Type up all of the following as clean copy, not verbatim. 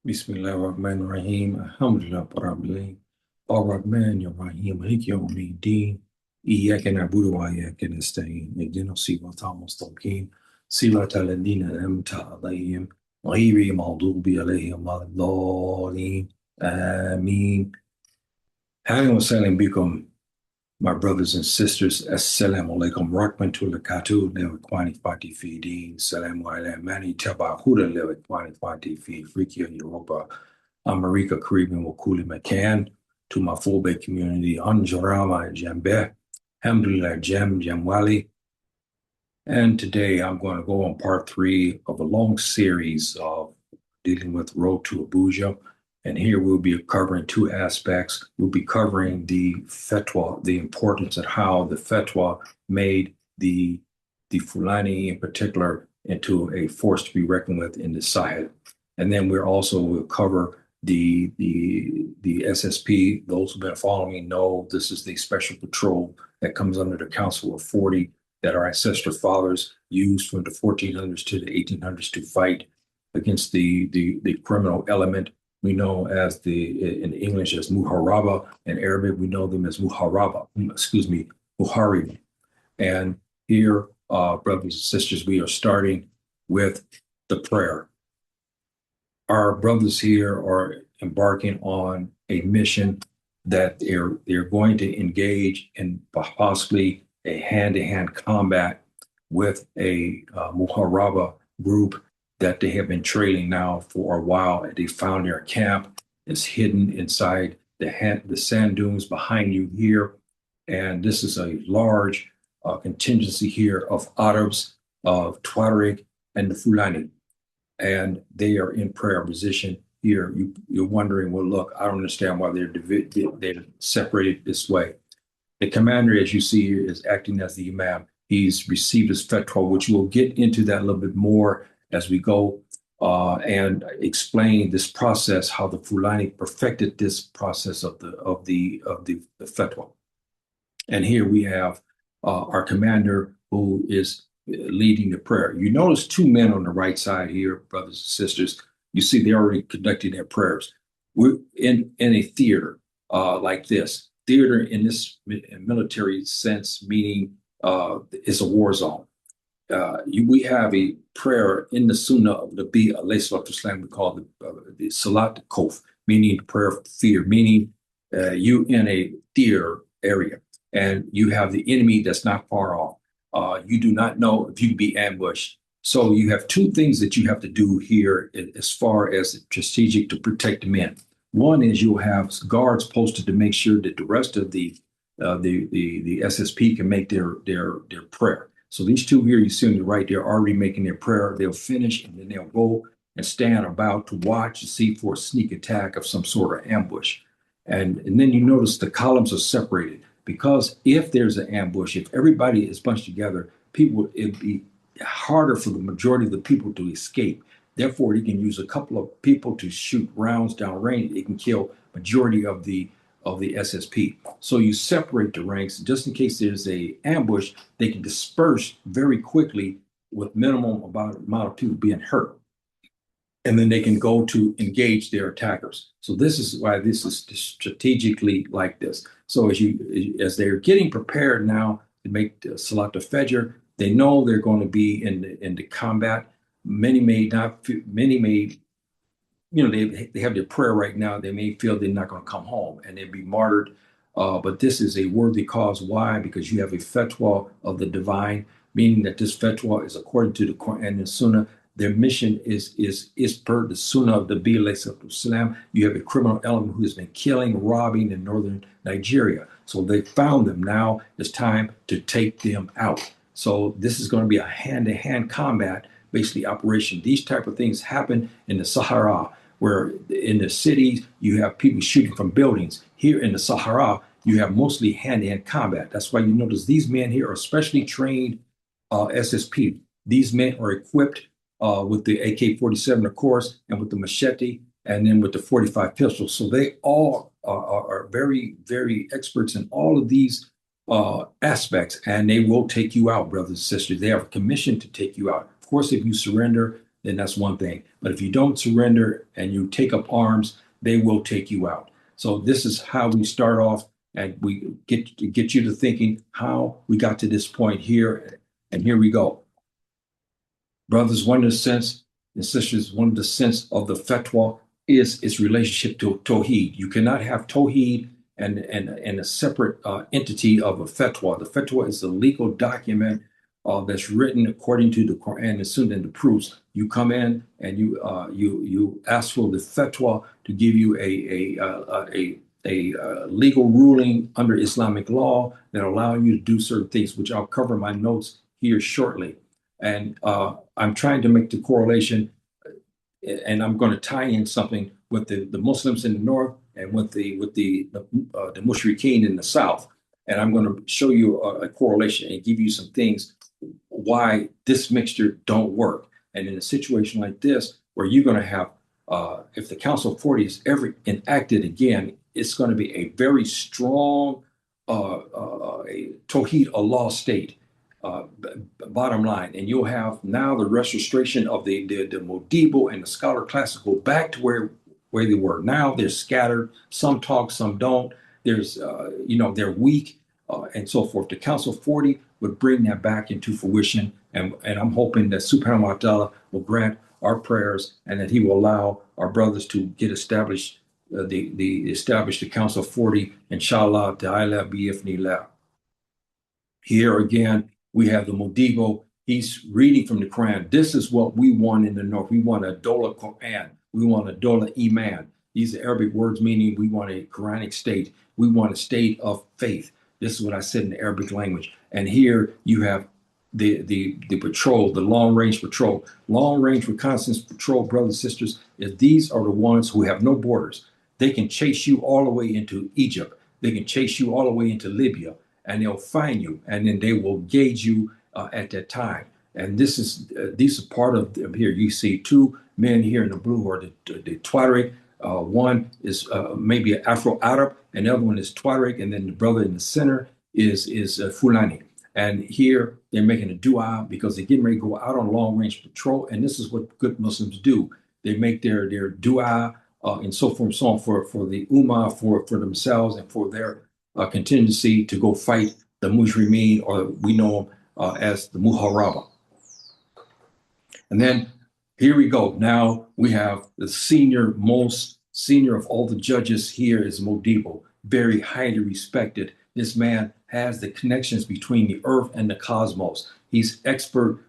Bismillahirrahmanirrahim. Alhamdulillah Rabbil Ar-Rahman Ar-Rahim. Maliki Yawmiddin. Iyyaka na'budu wa iyyaka nasta'in. Ihdinas siratal mustaqim. Siratal ladzina an'amta 'alaihim ghayril maghdubi 'alaihim waladdallin. Ameen. Ahlan wa sahlan bikum, my brothers and sisters. Assalamu alaikum. Rahmatullahi wa barakatuh. Fati fi din. Salamu ala mani tabahuda lewa kwani fati fi Afrika, Europa, America, Caribbean, Wakuli Makan. To my full bay community, Anjarama Jambe, Alhamdulillah Jamwali. And today I'm going to go on part 3 of a long series of dealing with Road to Abuja. And here we'll be covering 2 aspects. We'll be covering the Fatwa, the importance of how the Fatwa made the Fulani in particular into a force to be reckoned with in the Sahel. And then we'll cover the SSP. Those who've been following me know this is the special patrol that comes under the Council of 40 that our ancestor fathers used from the 1400s to the 1800s to fight against the criminal element we know as in English as Muharaba. In Arabic, we know them as Muharaba, Muharib. And here, brothers and sisters, we are starting with the prayer. Our brothers here are embarking on a mission that they're going to engage in possibly a hand-to-hand combat with a Muharaba group that they have been trailing now for a while. They found their camp is hidden inside the sand dunes behind you here. And this is a large contingency here of Arabs, of Tuareg, and the Fulani. And they are in prayer position here. You're wondering, well, look, I don't understand why they're separated this way. The commander, as you see here, is acting as the imam. He's received his fatwa, which we'll get into that a little bit more as we go and explain this process, how the Fulani perfected this process of the fatwa. And here we have our commander who is leading the prayer. You notice 2 men on the right side here, brothers and sisters. You see they're already conducting their prayers. We're in a theater like this. Theater in this military sense, meaning it's a war zone. We have a prayer in the Sunnah of the Nabi alayhi salatu wasalam. We call the Salat Kof, meaning prayer of fear, meaning you in a theater area and you have the enemy that's not far off. You do not know if you can be ambushed. So you have 2 things that you have to do here as far as strategic to protect the men. One is you'll have guards posted to make sure that the rest of the SSP can make their prayer. So these 2 here you see on the right, they're already making their prayer. They'll finish and then they'll go and stand about to watch and see for a sneak attack of some sort of ambush. And then you notice the columns are separated because if there's an ambush, if everybody is bunched together, it'd be harder for the majority of the people to escape. Therefore, you can use a couple of people to shoot rounds down range. It can kill majority of the SSP. So you separate the ranks just in case there's a ambush. They can disperse very quickly with minimum amount of people being hurt, and then they can go to engage their attackers. So this is why this is strategically like this. So as they're getting prepared now to make the Salat al-Fajr, they know they're going to be in the combat. Many may, they have their prayer right now. They may feel they're not going to come home and they'd be martyred. But this is a worthy cause. Why? Because you have a fatwa of the divine, meaning that this fatwa is according to the Quran and Sunnah. Their mission is per the Sunnah of the Islam. You have a criminal element who has been killing, robbing in northern Nigeria. So they found them. Now it's time to take them out. So this is going to be a hand-to-hand combat, basically operation. These type of things happen in the Sahara, where in the cities you have people shooting from buildings. Here in the Sahara, you have mostly hand-to-hand combat. That's why you notice these men here are specially trained SSP. These men are equipped with the AK-47, of course, and with the machete, and then with the 45 pistols. So they all are very, very experts in all of these aspects, and they will take you out, brothers and sisters. They have a commission to take you out. Of course, if you surrender, then that's one thing. But if you don't surrender and you take up arms, they will take you out. So this is how we start off, and we get you to thinking how we got to this point here. And here we go. Brothers, one of the sense, and sisters, one of the sense of the fatwa is its relationship to Tawheed. You cannot have Tawheed and a separate entity of a fatwa. The fatwa is a legal document that's written according to the Quran and Sunnah and the proofs. You come in and you ask for the fatwa to give you a legal ruling under Islamic law that allow you to do certain things, which I'll cover in my notes here shortly. And I'm trying to make the correlation, and I'm going to tie in something with the Muslims in the north and with the Mushrikeen in the south. And I'm going to show you a correlation and give you some things why this mixture don't work. And in a situation like this, where you're going to have, if the Council of 40 is ever enacted again, it's going to be a very strong a Tawheed Allah state. Bottom line, and you'll have now the restoration of the Modibo and the scholar class go back to where they were. Now they're scattered. Some talk, some don't. There's they're weak and so forth. The Council of 40 would bring that back into fruition, and I'm hoping that Subhanahu wa Ta'ala will grant our prayers and that He will allow our brothers to get established, establish the Council of 40, inshallah ta'ala bi'ifnillah. Here again, we have the Modibo. He's reading from the Quran. This is what we want in the north. We want a Dola Quran. We want a Dola Iman. These are Arabic words meaning we want a Quranic state. We want a state of faith. This is what I said in the Arabic language. And here you have the patrol, the long-range patrol. Long-range reconnaissance patrol, brothers and sisters, is these are the ones who have no borders. They can chase you all the way into Egypt. They can chase you all the way into Libya. And they'll find you, and then they will gauge you at that time. And these are part of them here. You see two men here in the blue who are the Tuareg. One is maybe an Afro-Arab, and the other one is Tuareg, and then the brother in the center is Fulani. And here they're making a dua because they're getting ready to go out on long-range patrol, and this is what good Muslims do. They make their dua and so forth and so on for the ummah, for themselves, and for their contingency to go fight the Mujrimeen, or we know them as the Muharaba. And then here we go. Now we have the most senior of all the judges here is Modibo, very highly respected. This man has the connections between the earth and the cosmos. He's expert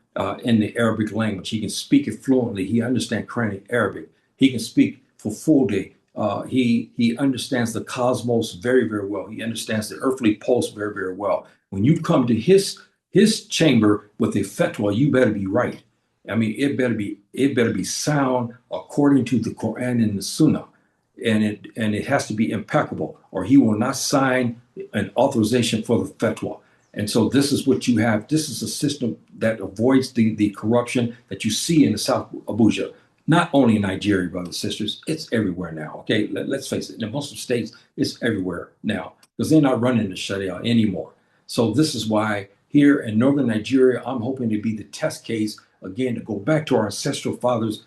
in the Arabic language. He can speak it fluently. He understands Quranic Arabic. He can speak for full day. He understands the cosmos very, very well. He understands the earthly pulse very, very well. When you come to his chamber with a fatwa, you better be right. I mean, it better be sound according to the Quran and the Sunnah, and it has to be impeccable, or he will not sign an authorization for the fatwa. And so this is what you have. This is a system that avoids the corruption that you see in the South Abuja. Not only in Nigeria, brothers and sisters, it's everywhere now. Okay, let's face it. In the Muslim states, it's everywhere now because they're not running the Sharia anymore. So this is why here in northern Nigeria, I'm hoping to be the test case again to go back to our ancestral fathers'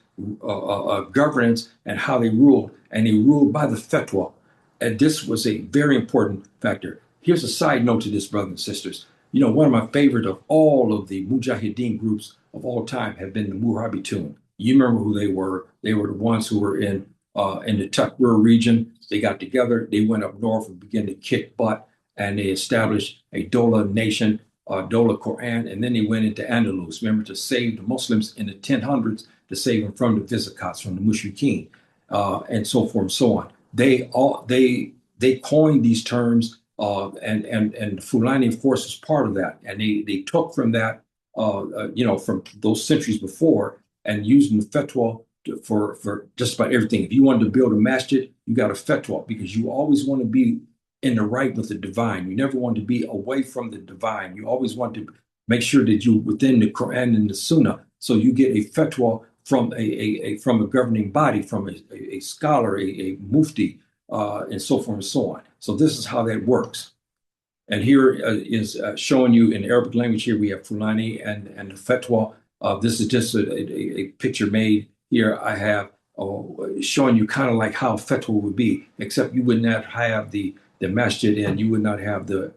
governance and how they ruled, and they ruled by the fatwa. And this was a very important factor. Here's a side note to this, brothers and sisters. You know, one of my favorite of all of the Mujahideen groups of all time have been the Mujahideen. You remember who they were. They were the ones who were in the Tuareg region. They got together. They went up north and began to kick butt, and they established a Dola nation, Dola Quran, and then they went into Andalus, remember, to save the Muslims in the 1000s, to save them from the Visigoths, from the Mushrikeen, and so forth and so on. They coined these terms, and Fulani, of course, is part of that, and they took from that, from those centuries before, and using the fatwa for just about everything. If you wanted to build a masjid, you got a fatwa because you always want to be in the right with the divine. You never want to be away from the divine. You always want to make sure that you're within the Quran and the Sunnah. So you get a fatwa from a governing body, from a scholar, a mufti, and so forth and so on. So this is how that works. And here is showing you in Arabic language. Here we have Fulani and the fatwa. This is just a picture made here. I have showing you kind of like how fatwa would be, except you would not have the masjid, and you would not have the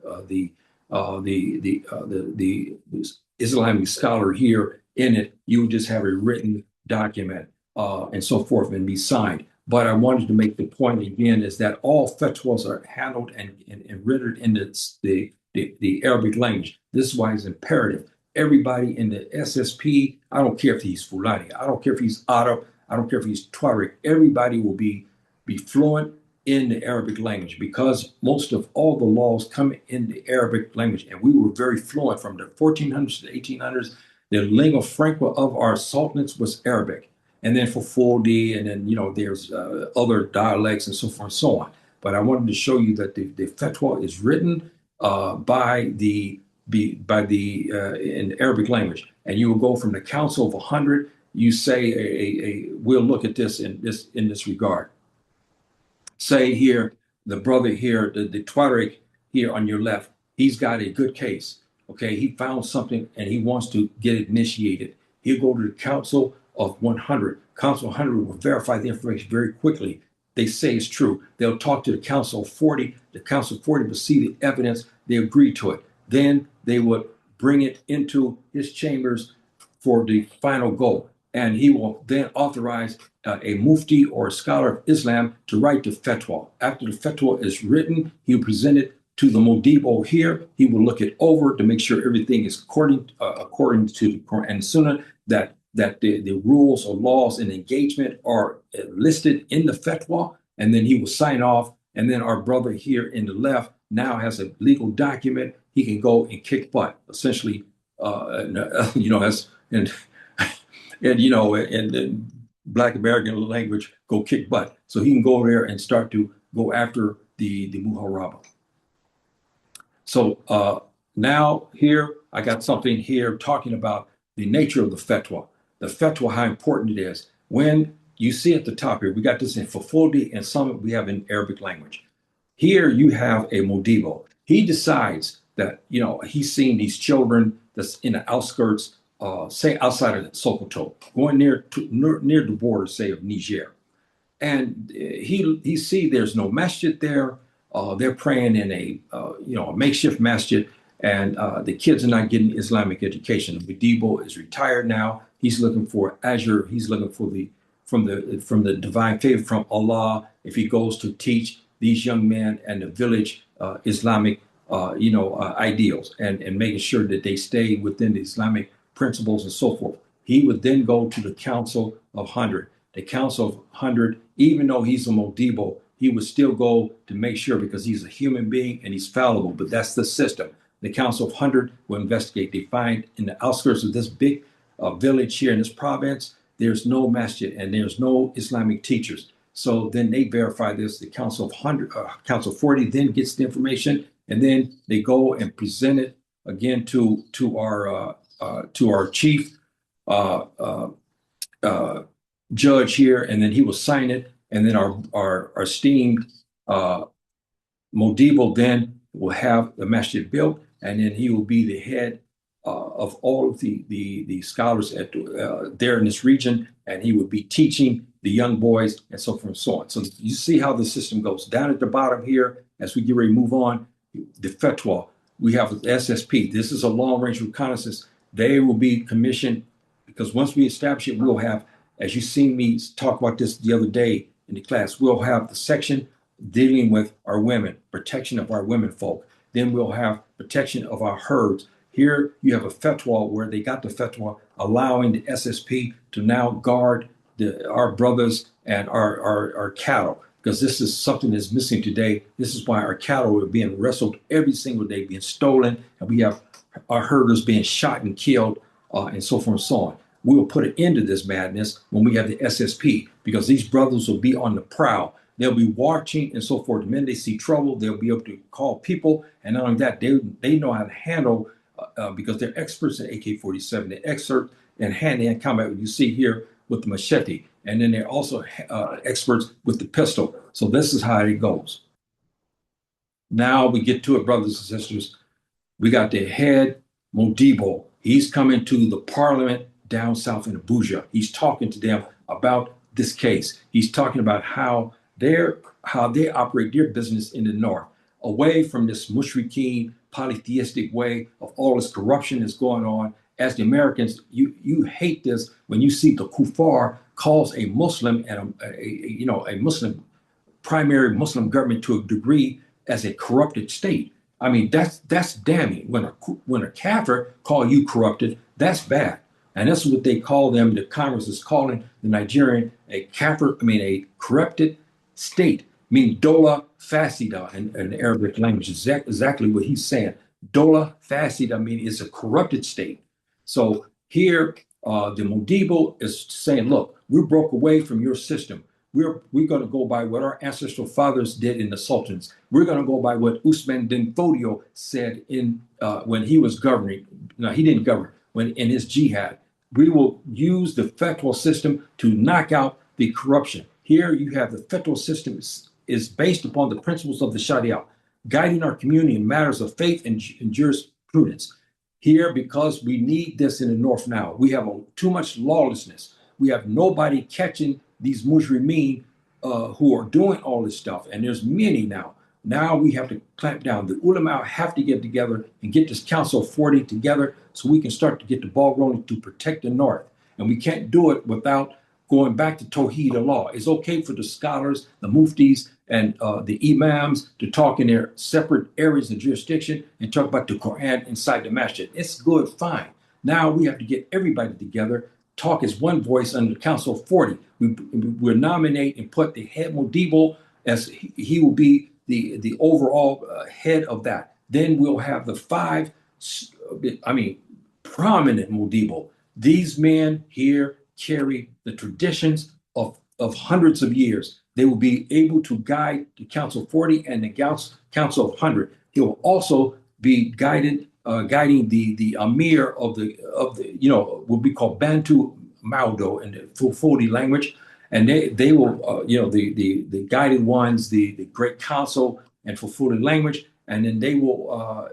Islamic scholar here in it. You would just have a written document and so forth and be signed. But I wanted to make the point again is that all fatwas are handled and rendered in the Arabic language. This is why it's imperative. Everybody in the SSP, I don't care if he's Fulani, I don't care if he's Arab, I don't care if he's Tuareg, everybody will be fluent in the Arabic language because most of all the laws come in the Arabic language. And we were very fluent from the 1400s to the 1800s. The lingua franca of our sultanates was Arabic. And then for 4D, and then, there's other dialects and so forth and so on. But I wanted to show you that the fatwa is written by the in Arabic language, and you will go from the Council of 100. You say we'll look at this in this regard. Say here, the brother here, the Tuareg here on your left, he's got a good case. Okay, he found something and he wants to get it initiated. He'll go to the Council of 100. Council 100 will verify the information very quickly. They say it's true. They'll talk to the Council of 40. The Council of 40 will see the evidence. They agree to it. Then they would bring it into his chambers for the final go. And he will then authorize a mufti or a scholar of Islam to write the fatwa. After the fatwa is written, he will present it to the Modibo here. He will look it over to make sure everything is according to the Quran and Sunnah, that the rules or laws and engagement are listed in the fatwa, and then he will sign off. And then our brother here in the left now has a legal document. He can go and kick butt, essentially, as in Black American language, go kick butt. So he can go there and start to go after the Muharaba. So now here, I got something here talking about the nature of the fatwa. The fatwa, how important it is. When you see at the top here, we got this in Fafodi and some we have in Arabic language. Here you have a Modibo. He decides that, he's seen these children that's in the outskirts, say outside of Sokoto, going near the border, say, of Niger. And he see there's no masjid there. They're praying in a makeshift masjid, and the kids are not getting Islamic education. The Modibo is retired now. He's looking for Azure. He's looking for from the divine favor from Allah. If he goes to teach these young men and the village Islamic ideals and making sure that they stay within the Islamic principles and so forth. He would then go to the Council of 100. The Council of 100, even though he's a Modibo, he would still go to make sure, because he's a human being and he's fallible, but that's the system. The Council of 100 will investigate. They find in the outskirts of this big village here in this province, there's no masjid and there's no Islamic teachers. So then they verify this. The Council of 100, Council 40 then gets the information, and then they go and present it again to our chief judge here, and then he will sign it, and then our esteemed Modibo then will have the masjid built, and then he will be the head of all of the scholars there in this region, and he would be teaching the young boys and so forth and so on. So you see how the system goes. Down at the bottom here, as we get ready to move on, the fatwa, we have the SSP. This is a long-range reconnaissance. They will be commissioned, because once we establish it, we'll have, as you seen me talk about this the other day in the class, we'll have the section dealing with our women, protection of our women folk. Then we'll have protection of our herds. Here you have a fatwa where they got the fatwa allowing the SSP to now guard our brothers and our cattle, because this is something that's missing today. This is why our cattle are being wrestled every single day, being stolen, and we have our herders being shot and killed, and so forth and so on. We will put an end to this madness when we have the SSP, because these brothers will be on the prowl. They'll be watching and so forth. The minute they see trouble, they'll be able to call people. And not only that, they know how to handle, because they're experts in AK-47. They're experts in hand-to-hand combat, you see here with the machete. And then they're also experts with the pistol. So this is how it goes. Now we get to it, brothers and sisters. We got the head Modibo. He's coming to the parliament down south in Abuja. He's talking to them about this case. He's talking about how they operate their business in the north, away from this mushrikeen polytheistic way of all this corruption that's going on. As the Americans, you hate this when you see the kuffar calls a Muslim and a Muslim primary Muslim government to a degree as a corrupted state. I mean, that's damning. When a kafir call you corrupted, that's bad. And that's what they call them. The Congress is calling the Nigerian a kafir, a corrupted state, meaning dola fasida in the Arabic language. Exactly what he's saying. Dola fasida, is a corrupted state. So here, the Modibo is saying, look, we broke away from your system. We're going to go by what our ancestral fathers did in the sultans. We're going to go by what Usman bin Fodio said when he was governing. No, he didn't govern. When in his jihad, we will use the Fatwa system to knock out the corruption. Here you have the Fatwa system is based upon the principles of the Sharia, guiding our community in matters of faith and jurisprudence. Here, because we need this in the north now, we have too much lawlessness. We have nobody catching these mujrimeen who are doing all this stuff. And there's many now. Now we have to clamp down. The ulama have to get together and get this Council of 40 together so we can start to get the ball rolling to protect the north. And we can't do it without going back to Tawheed Allah. It's okay for the scholars, the muftis, and the imams to talk in their separate areas of jurisdiction and talk about the Quran inside the masjid. It's good, fine. Now we have to get everybody together, talk as one voice under the Council of 40. We'll nominate and put the head Modibo as he will be the overall head of that. Then we'll have the five, prominent Modibo. These men here carry the traditions of hundreds of years. They will be able to guide the Council of 40 and the Council of 100. He will also be guiding the Amir of the what we call Bantu Maudo in the Fulfulde language, and they will the guided ones, the Great Council and Fulfulde language, and then they will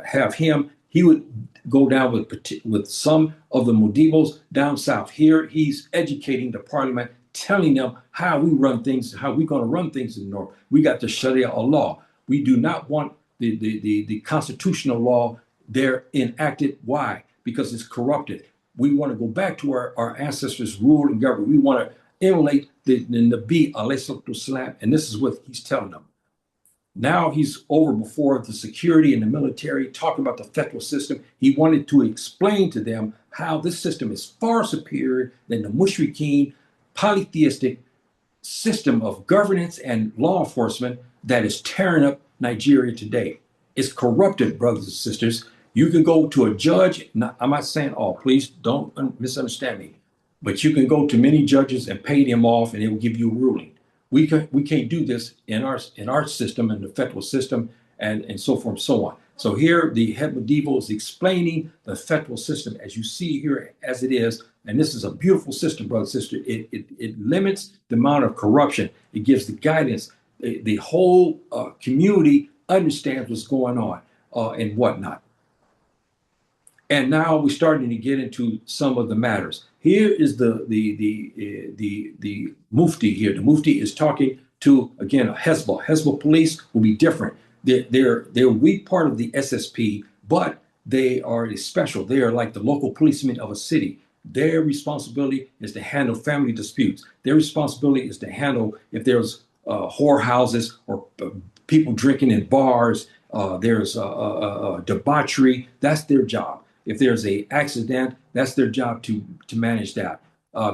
have him. He would go down with some of the Modibos down south. Here he's educating the parliament, telling them how we run things, how we're going to run things in the north. We got the Sharia law. We do not want the constitutional law there enacted. Why? Because it's corrupted. We want to go back to our ancestors' rule and government. We want to emulate the Nabi alayhi salatu wasalam, and this is what he's telling them. Now he's over before the security and the military, talking about the Fatwa system. He wanted to explain to them how this system is far superior than the mushrikeen, polytheistic system of governance and law enforcement that is tearing up Nigeria today. It's corrupted, brothers and sisters. You can go to a judge. I'm not saying, please don't misunderstand me, but you can go to many judges and pay them off and they will give you a ruling. We can't do this in our system and the Fatwa system and so forth and so on. So here the head Modibo is explaining the Fatwa system as you see here as it is. And this is a beautiful system, brother and sister. It limits the amount of corruption. It gives the guidance. The whole community understands what's going on and whatnot. And now we're starting to get into some of the matters. Here is the Mufti here. The Mufti is talking to, again, Hezbollah. Hezbollah police will be different. They're a weak part of the SSP, but they are special. They are like the local policemen of a city. Their responsibility is to handle family disputes. Their responsibility is to handle if there's whorehouses or people drinking in bars, there's debauchery. That's their job. If there's a accident, that's their job to manage that.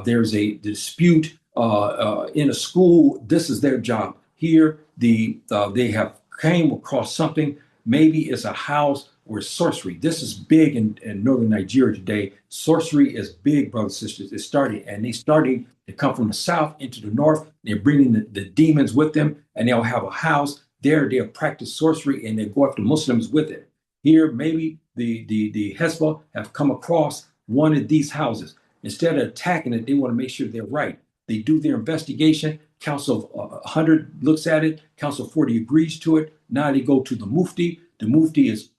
There's a dispute in a school, this is their job. Here, they have came across something, maybe it's a house or sorcery. This is big in northern Nigeria today. Sorcery is big, brothers and sisters. It's starting, and they're starting to come from the south into the north. They're bringing the demons with them, and they'll have a house there. They'll practice sorcery, and they go after Muslims with it. Here, maybe the Hezbollah have come across one of these houses. Instead of attacking it, they want to make sure they're right. They do their investigation. Council of 100 looks at it. Council of 40 agrees to it. Now they go to the Mufti. The Mufti is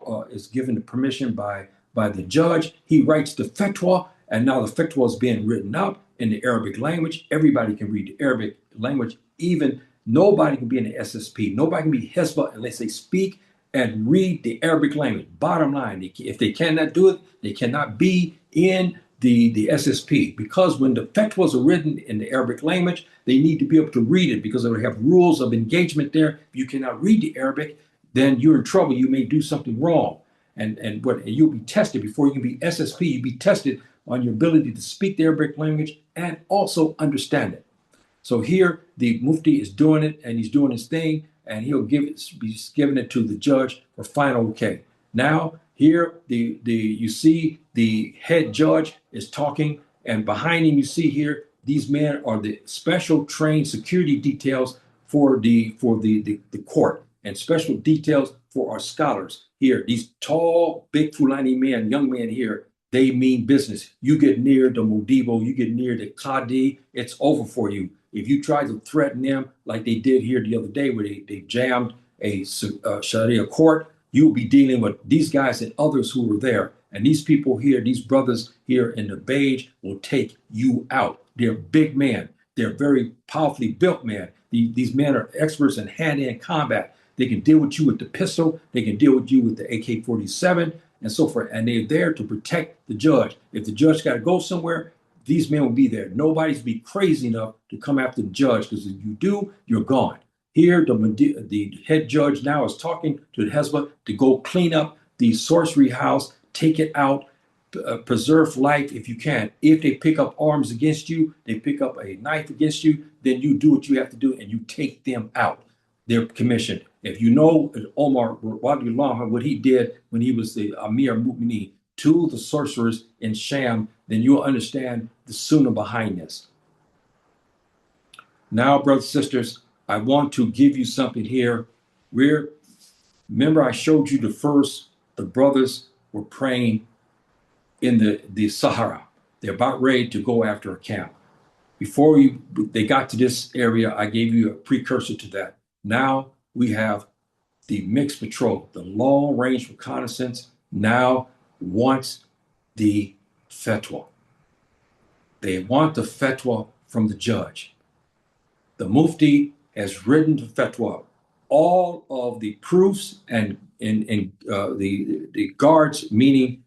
given the permission by the judge. He writes the fatwa, And now the fatwa is being written up in the Arabic language. Everybody can read the Arabic language. Even nobody can be in the SSP. Nobody can be Hezbollah unless they speak and read the Arabic language. Bottom line, if they cannot do it, they cannot be in the SSP, because when the fatwas are written in the Arabic language, they need to be able to read it, because they have rules of engagement there. If you cannot read the Arabic, then you're in trouble. You may do something wrong. And you'll be tested before you can be SSP. You'll be tested on your ability to speak the Arabic language and also understand it. So here the Mufti is doing it, and he's doing his thing, and he's giving it to the judge for final okay. Now here you see the head judge is talking, and behind him you see here these men are the special trained security details for the court, and special details for our scholars here. These tall, big Fulani men, young men here, they mean business. You get near the Modibo, you get near the Qadi, it's over for you. If you try to threaten them like they did here the other day, where they jammed a Sharia court, you will be dealing with these guys and others who were there. And these people here, these brothers here in the beige, will take you out. They're big men. They're very powerfully built men. These men are experts in hand-to-hand combat. They can deal with you with the pistol. They can deal with you with the AK-47 and so forth. And they're there to protect the judge. If the judge got to go somewhere, these men will be there. Nobody's be crazy enough to come after the judge, because if you do, you're gone. Here, the head judge now is talking to the Hezbollah to go clean up the sorcery house, take it out, preserve life if you can. If they pick up arms against you, they pick up a knife against you, then you do what you have to do and you take them out. They're commissioned. If you know Omar, what he did when he was the Amir Mu'mini to the sorcerers in Sham, then you'll understand the sunnah behind this. Now, brothers and sisters, I want to give you something here. Remember I showed you the brothers were praying in the Sahara. They're about ready to go after a camp. Before they got to this area, I gave you a precursor to that. Now we have the mixed patrol, the long range reconnaissance now wants the fatwa. They want the fatwa from the judge. The Mufti has written the fatwa. All of the proofs and the guards, meaning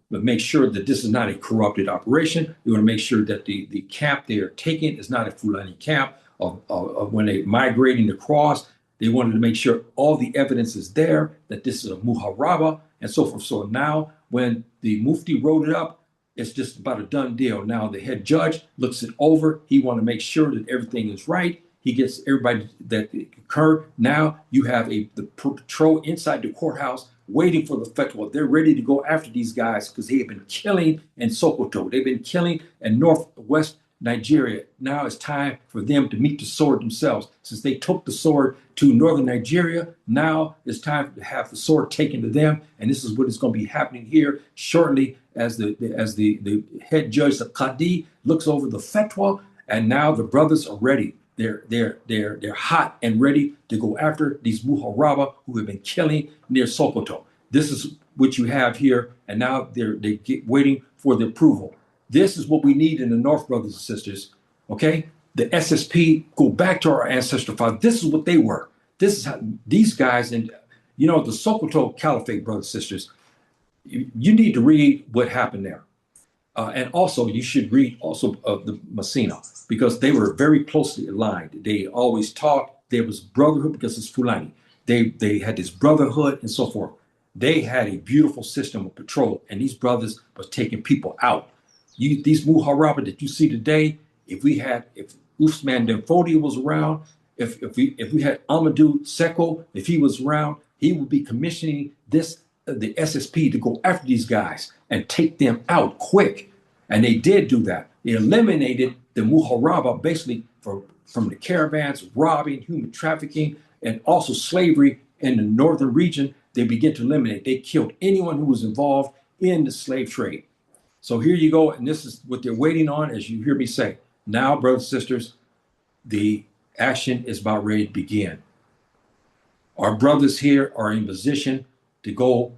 make sure that this is not a corrupted operation. We want to make sure that the camp they are taking is not a Fulani camp. Of when they're migrating across, they wanted to make sure all the evidence is there, that this is a muharaba and so forth. So now when the Mufti wrote it up, it's just about a done deal. Now the head judge looks it over. He want to make sure that everything is right. He gets everybody that concur. Now you have the patrol inside the courthouse waiting for the fatwa. They're ready to go after these guys because they have been killing in Sokoto. They've been killing in northwest Nigeria. Now it's time for them to meet the sword themselves. Since they took the sword to northern Nigeria, now it's time to have the sword taken to them. And this is what is going to be happening here shortly as the head judge, the Qadi, looks over the fatwa, and now the brothers are ready. They're hot and ready to go after these muharaba who have been killing near Sokoto. This is what you have here, and now they're waiting for the approval. This is what we need in the North, brothers and sisters. Okay, the SSP, go back to our ancestral father. This is what they were. This is how these guys, and the Sokoto Caliphate, brothers and sisters. You need to read what happened there. And also, you should read also the Messina, because they were very closely aligned. They always talked. There was brotherhood because it's Fulani. They had this brotherhood and so forth. They had a beautiful system of patrol, and these brothers was taking people out. These muharaba that you see today, if Usman bin Fodio was around, if we had Amadou Seko, if he was around, he would be commissioning the SSP to go after these guys and take them out quick. And they did do that. They eliminated the muharaba basically from the caravans, robbing, human trafficking, and also slavery in the northern region. They began to eliminate. They killed anyone who was involved in the slave trade. So here you go, and this is what they're waiting on, as you hear me say. Now, brothers and sisters, the action is about ready to begin. Our brothers here are in position to go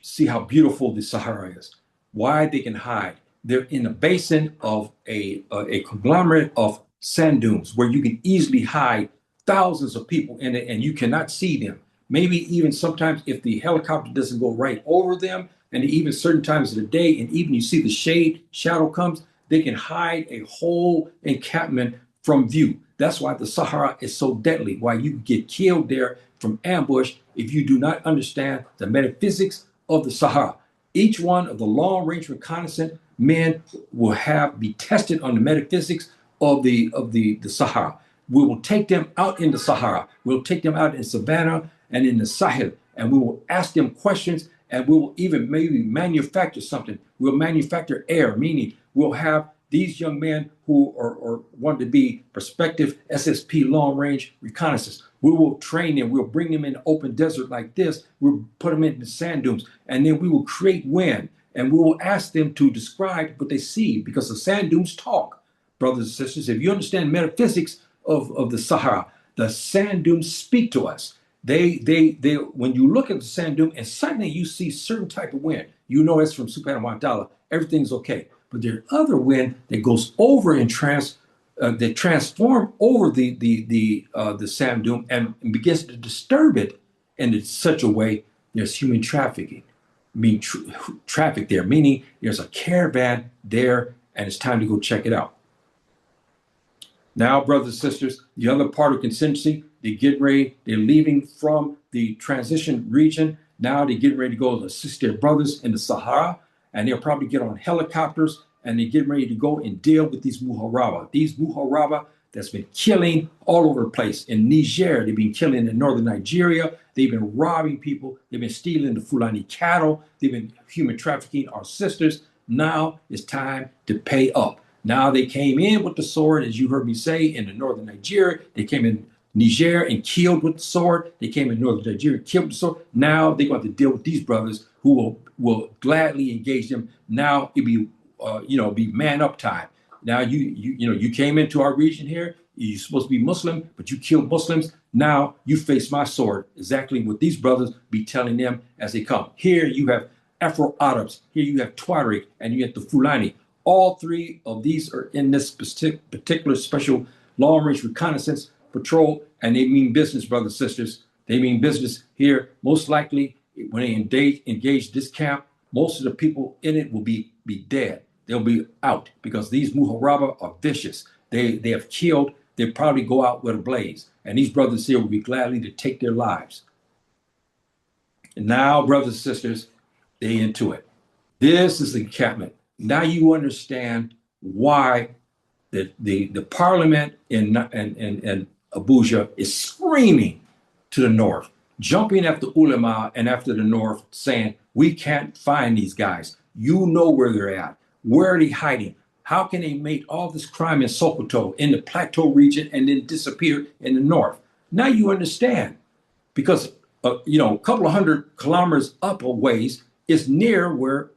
see how beautiful the Sahara is. Why they can hide? They're in a basin of a conglomerate of sand dunes where you can easily hide thousands of people in it and you cannot see them. Maybe even sometimes if the helicopter doesn't go right over them, and even certain times of the day, and even you see the shadow comes, they can hide a whole encampment from view. That's why the Sahara is so deadly, why you get killed there from ambush if you do not understand the metaphysics of the Sahara. Each one of the long-range reconnaissance men will be tested on the metaphysics of the Sahara. We will take them out in the Sahara. We'll take them out in Savannah and in the Sahel, and we will ask them questions, and we will even maybe manufacture something. We'll manufacture air, meaning we'll have these young men who are want to be prospective SSP long-range reconnaissance. We will train them. We'll bring them in open desert like this. We'll put them in the sand dunes, and then we will create wind, and we will ask them to describe what they see because the sand dunes talk, brothers and sisters. If you understand metaphysics of the Sahara, the sand dunes speak to us. They when you look at the sand dune and suddenly you see certain type of wind, you know it's from Subhanahu wa ta'ala, everything's okay. But there's other wind that goes over and that transform over the sand dune and begins to disturb it in such a way there's human trafficking. Traffic there, meaning there's a caravan there and it's time to go check it out. Now, brothers and sisters, the other part of contingency, they get ready, they're leaving from the transition region. Now they're getting ready to go assist their brothers in the Sahara, and they'll probably get on helicopters and they're getting ready to go and deal with these Muharaba. These Muharaba that's been killing all over the place. In Niger, they've been killing in northern Nigeria. They've been robbing people. They've been stealing the Fulani cattle. They've been human trafficking our sisters. Now it's time to pay up. Now they came in with the sword, as you heard me say, in the northern Nigeria. They came in Niger and killed with the sword. They came in northern Nigeria, killed with the sword. Now they're going to deal with these brothers who will gladly engage them. Now it be be man up time. Now you came into our region here. You're supposed to be Muslim, but you killed Muslims. Now you face my sword. Exactly what these brothers be telling them as they come. Here you have Afro-Arabs. Here you have Tuareg, and you have the Fulani. All three of these are in this particular special long-range reconnaissance patrol, and they mean business, brothers and sisters. They mean business here. Most likely, when they engage this camp, most of the people in it will be dead. They'll be out because these Muharaba are vicious. They have killed. They probably go out with a blaze, and these brothers here will be gladly to take their lives. And now, brothers and sisters, they into it. This is the encampment. Now you understand why the parliament in Abuja is screaming to the north, jumping after ulama and after the north, saying, we can't find these guys. You know where they're at. Where are they hiding? How can they make all this crime in Sokoto, in the plateau region, and then disappear in the north? Now you understand, because a couple of 100 kilometers up a ways is near where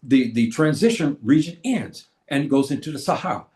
the transition region ends and goes into the Sahara.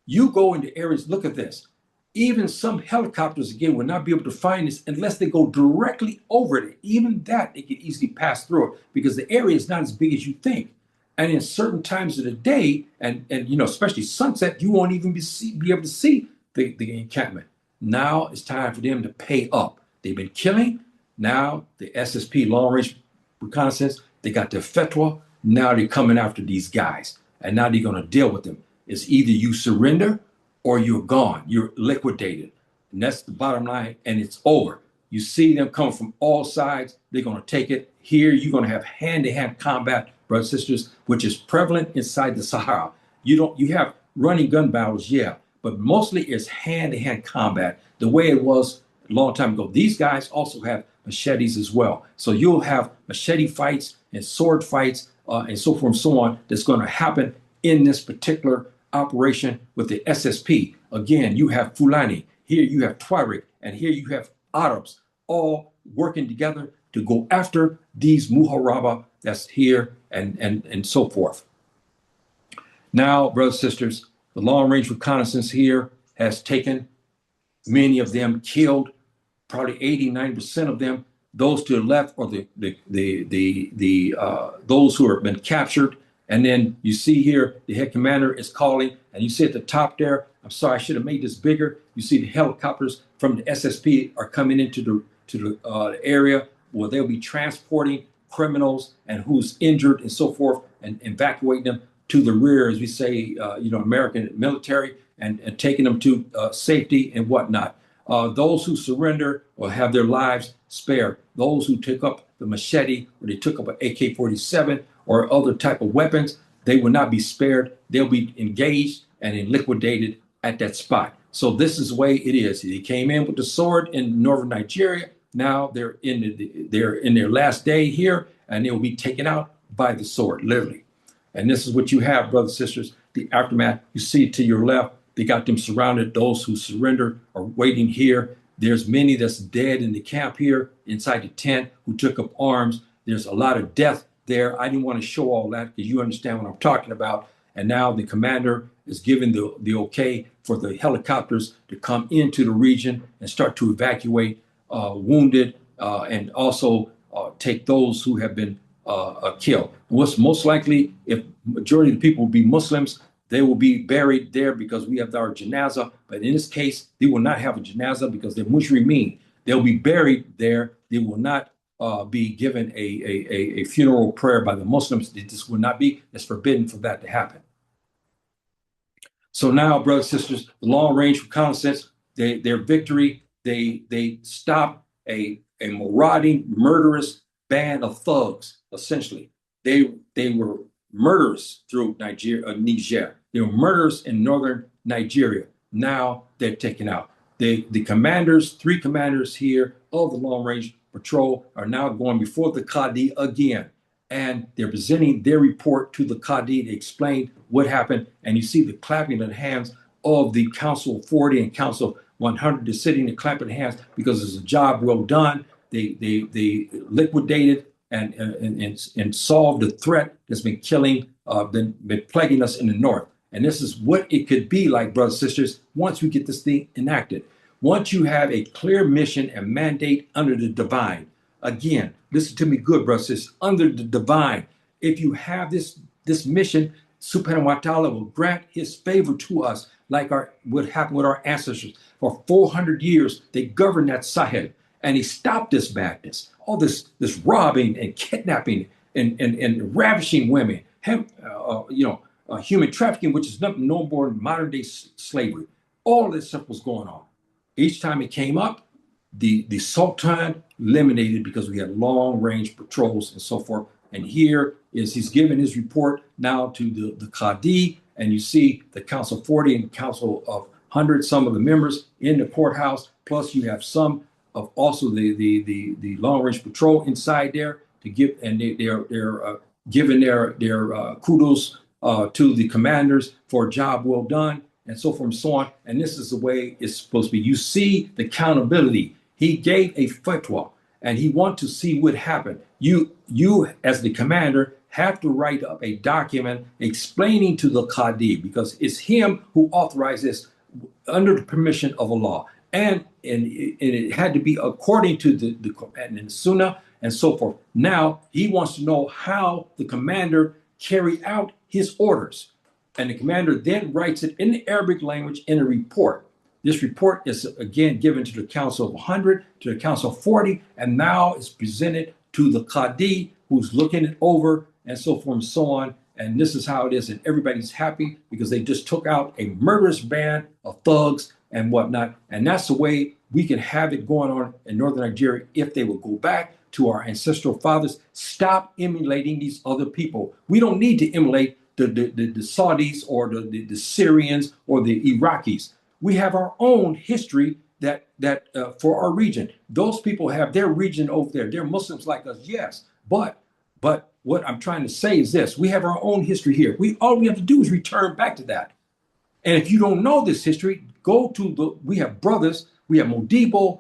You go into areas, look at this. Even some helicopters, again, will not be able to find this unless they go directly over it. Even that, they can easily pass through it because the area is not as big as you think. And in certain times of the day, and especially sunset, you won't even be able to see the encampment. Now it's time for them to pay up. They've been killing. Now the SSP, long range reconnaissance, they got their Fatwa. Now they're coming after these guys, and now they're going to deal with them. It's either you surrender or you're gone. You're liquidated. And that's the bottom line, and it's over. You see them come from all sides. They're going to take it. Here, you're going to have hand-to-hand combat, brothers and sisters, which is prevalent inside the Sahara. You have running gun battles, yeah, but mostly it's hand-to-hand combat, the way it was a long time ago. These guys also have machetes as well. So you'll have machete fights and sword fights and so forth and so on that's going to happen in this particular operation with the SSP. Again, you have Fulani, here you have Tuareg, and here you have Arabs, all working together to go after these Muharaba that's here and so forth. Now, brothers and sisters, the long-range reconnaissance here has taken many of them killed, probably 89% of them. Those to the left are those who have been captured And then you see here, the head commander is calling, and you see at the top there, I'm sorry, I should have made this bigger. You see the helicopters from the SSP are coming into the area where they'll be transporting criminals and who's injured and so forth, and evacuating them to the rear, as we say, American military, and taking them to safety and whatnot. Those who surrender will have their lives spared. Those who took up the machete or they took up an AK-47 or other type of weapons, they will not be spared. They'll be engaged and liquidated at that spot. So this is the way it is. They came in with the sword in northern Nigeria. Now they're in their last day here, and they will be taken out by the sword, literally. And this is what you have, brothers and sisters, the aftermath. You see to your left, they got them surrounded. Those who surrender are waiting here. There's many that's dead in the camp here inside the tent who took up arms. There's a lot of death there. I didn't want to show all that because you understand what I'm talking about. And now the commander is giving the okay for the helicopters to come into the region and start to evacuate wounded and also take those who have been killed. What's most likely, if majority of the people will be Muslims, they will be buried there because we have our janazah. But in this case, they will not have a janazah because they're mushrimeen. They'll be buried there. They will not be given a funeral prayer by the Muslims. This will not be. It's forbidden for that to happen. So now, brothers and sisters, the long-range reconnaissance, their victory, they stopped a marauding, murderous band of thugs. Essentially, they were murderers through Niger. They were murderers in northern Nigeria. Now they're taken out. The commanders, 3 commanders here of the long-range patrol are now going before the Qadi again. And they're presenting their report to the Qadi to explain what happened. And you see the clapping of the hands of the Council 40 and Council 100 is sitting and clapping hands because it's a job well done. They liquidated and solved the threat that's been killing, been plaguing us in the north. And this is what it could be like, brothers and sisters, once we get this thing enacted. Once you have a clear mission and mandate under the divine. Again, listen to me good, brothers and sisters, under the divine. If you have this mission, Subhanahu wa ta'ala will grant his favor to us, like what happened with our ancestors. For 400 years, they governed that Sahel, and he stopped this badness, all this robbing and kidnapping and ravishing women, human trafficking, which is nothing no more than modern day slavery. All this stuff was going on. Each time it came up, the Sultan eliminated because we had long range patrols and so forth. And here is he's giving his report now to the Qadi, and you see the Council 40 and Council of 100, some of the members in the courthouse, plus you have some of also the long range patrol inside there to give, and they're giving their kudos to the commanders for a job well done, and so forth and so on. And this is the way it's supposed to be. You see the accountability. He gave a fatwa, and he wants to see what happened. You as the commander have to write up a document explaining to the Qadi, because it's him who authorized this under the permission of Allah. And it had to be according to the Quran and the Sunnah and so forth. Now he wants to know how the commander carried out his orders. And the commander then writes it in the Arabic language in a report. This report is again given to the Council of 100, to the Council of 40, and now it's presented to the Qadi, who's looking it over and so forth and so on. And this is how it is. And everybody's happy because they just took out a murderous band of thugs and whatnot. And that's the way we can have it going on in northern Nigeria if they will go back to our ancestral fathers. Stop emulating these other people. We don't need to emulate the Saudis or the Syrians or the Iraqis. We have our own history that for our region. Those people have their region over there. They're Muslims like us, yes. But what I'm trying to say is this: we have our own history here. All we have to do is return back to that. And if you don't know this history, we have brothers, we have Modibo,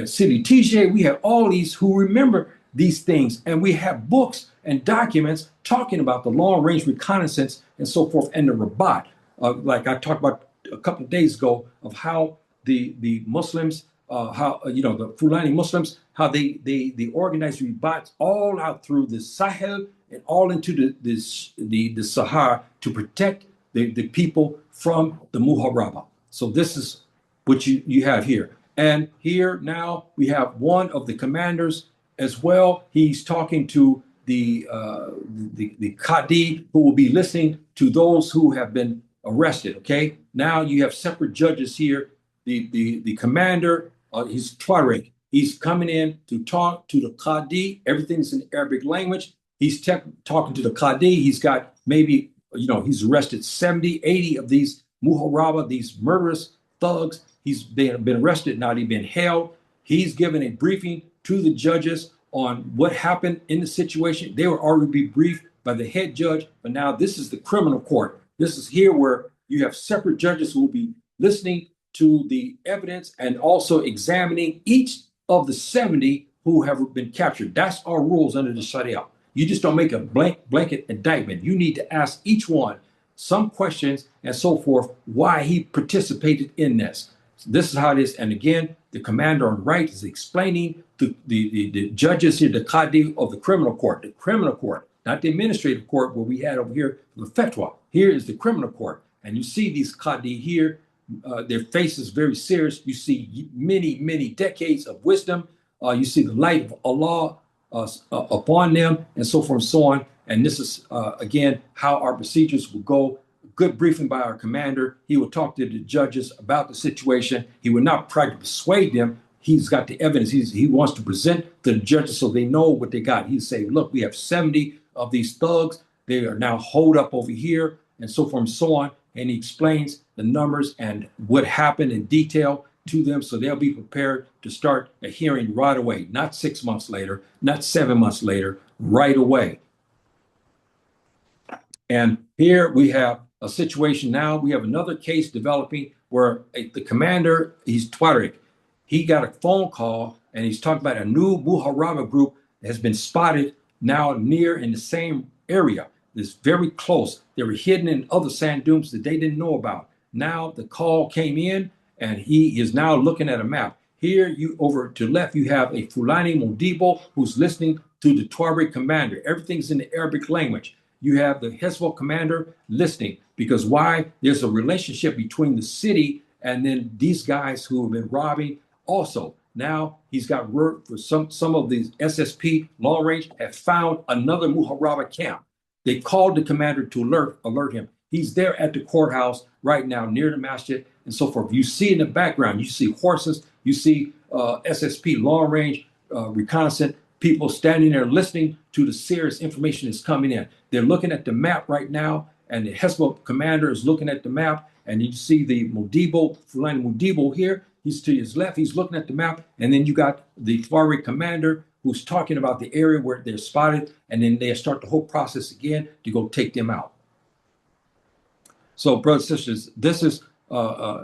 City TJ, we have all these who remember these things. And we have books and documents talking about the long range reconnaissance and so forth, and the Rabat. Like I talked about a couple of days ago, of how the Muslims, the Fulani Muslims, how they organized rebats all out through the Sahel and all into the Sahara to protect the people from the Muharaba. So this is what you have here. And here now we have one of the commanders as well. He's talking to the Qadi, who will be listening to those who have been arrested. Okay, now you have separate judges here. The commander, he's Tuareg. He's coming in to talk to the Qadi. Everything's in Arabic language. He's talking to the Qadi. He's got maybe, he's arrested 70, 80 of these Muharaba, these murderous thugs. They've been arrested, now they've been held. He's given a briefing to the judges on what happened in the situation. They were already briefed by the head judge, but now this is the criminal court. This is here where you have separate judges who will be listening to the evidence and also examining each of the 70 who have been captured. That's our rules under the Sharia. You just don't make a blanket indictment. You need to ask each one some questions and so forth, why he participated in this. So this is how it is. And again, the commander on the right is explaining to the judges here, the Qadi of the criminal court, not the administrative court where we had over here, the Fatwa. Here is the criminal court. And you see these Qadi here, their faces very serious. You see many, many decades of wisdom. You see the light of Allah upon them, and so forth and so on. And this is, again, how our procedures will go. Good briefing by our commander. He will talk to the judges about the situation. He will not try to persuade them. He's got the evidence. He wants to present to the judges so they know what they got. He's saying, look, we have 70 of these thugs. They are now holed up over here, and so forth and so on. And he explains the numbers and what happened in detail to them, so they'll be prepared to start a hearing right away, not 6 months later, not 7 months later, right away. And here we have a situation now. We have another case developing where the commander, he's Tuareg. He got a phone call and he's talking about a new Muharaba group that has been spotted now near in the same area. It's very close. They were hidden in other sand dunes that they didn't know about. Now the call came in and he is now looking at a map. Here, you over to the left, you have a Fulani Mujahideen who's listening to the Tuareg commander. Everything's in the Arabic language. You have the Hezbollah commander listening, because why? There's a relationship between the city and then these guys who have been robbing. Also, now he's got word for some of these SSP long range have found another Muharaba camp. They called the commander to alert him. He's there at the courthouse right now near the masjid and so forth. You see in the background, you see horses, you see SSP long range reconnaissance people standing there listening to the serious information that's coming in. They're looking at the map right now, and the Hezbollah commander is looking at the map, and you see the Fulani Mujahideen here. He's to his left, he's looking at the map, and then you got the Tuareg commander who's talking about the area where they're spotted, and then they start the whole process again to go take them out. So, brothers and sisters, this is how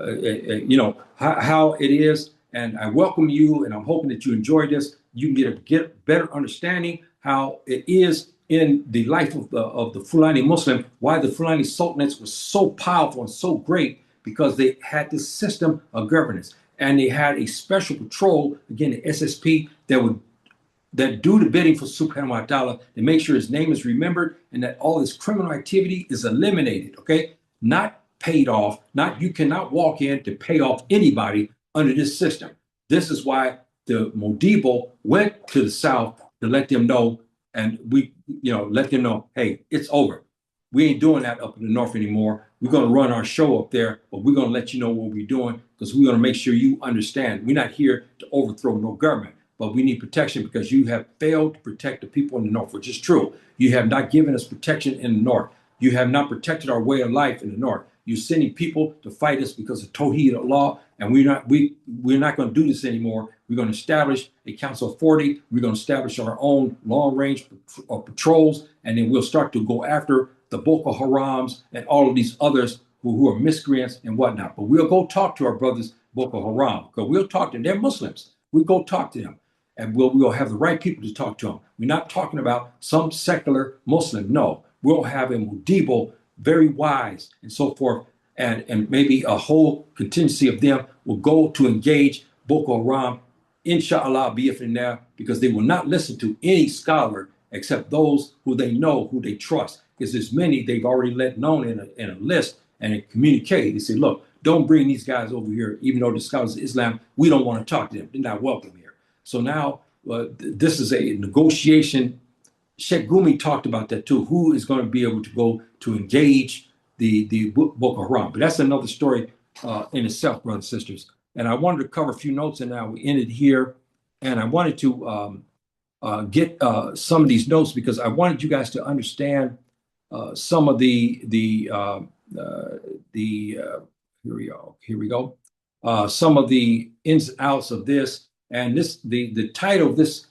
it is, and I welcome you, and I'm hoping that you enjoy this. You can get better understanding how it is in the life of the Fulani Muslim, why the Fulani Sultanates was so powerful and so great, because they had this system of governance, and they had a special patrol, again, the SSP, that do the bidding for Subhanahu wa ta'ala to make sure his name is remembered and that all this criminal activity is eliminated, okay? Not paid off, you cannot walk in to pay off anybody under this system. This is why the Modibo went to the south to let them know, and let them know, hey, it's over. We ain't doing that up in the north anymore. We're going to run our show up there, but we're going to let you know what we're doing, because we're going to make sure you understand. We're not here to overthrow no government, but we need protection because you have failed to protect the people in the north, which is true. You have not given us protection in the north. You have not protected our way of life in the north. You're sending people to fight us because of Tawheed Allah, and we're not going to do this anymore. We're going to establish a Council of 40. We're going to establish our own long-range patrols, and then we'll start to go after the Boko Harams and all of these others who are miscreants and whatnot. But we'll go talk to our brothers Boko Haram, because we'll talk to them. They're Muslims. We'll go talk to them, and we'll have the right people to talk to them. We're not talking about some secular Muslim. No, we'll have a Mudibo, very wise and so forth, and maybe a whole contingency of them will go to engage Boko Haram, inshallah, be in there, because they will not listen to any scholar, except those who they know, who they trust. Because there's many they've already let known in a list and communicate. They say, look, don't bring these guys over here, even though the scholars of Islam, we don't want to talk to them. They're not welcome here. So now this is a negotiation. Sheikh Gumi talked about that too. Who is going to be able to go to engage the Boko Haram? But that's another story in itself, brothers and sisters. And I wanted to cover a few notes, and now we ended here. And I wanted to get some of these notes because I wanted you guys to understand some of here we go. Some of the ins and outs of this, and the title of this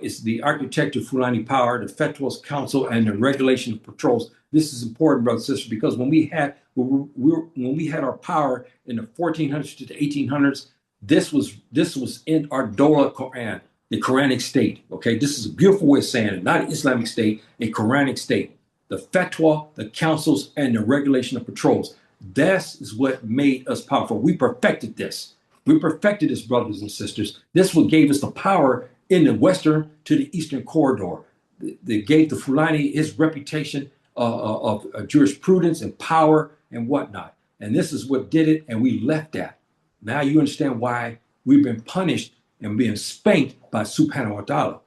is the Architecture of Fulani Power, the Fatwas Council, and the Regulation of Patrols. This is important, brothers and sisters, because when we had our power in the 1400s to the 1800s, this was in our Dola Quran, the Quranic state. Okay, this is a beautiful way of saying it, not an Islamic state, a Quranic state. The fatwa, the councils, and the regulation of patrols. This is what made us powerful. We perfected this. We perfected this, brothers and sisters. This is what gave us the power in the western to the eastern corridor. They gave the Fulani his reputation of jurisprudence and power and whatnot. And this is what did it, and we left that. Now you understand why we've been punished and being spanked by Subhanahu wa ta'ala.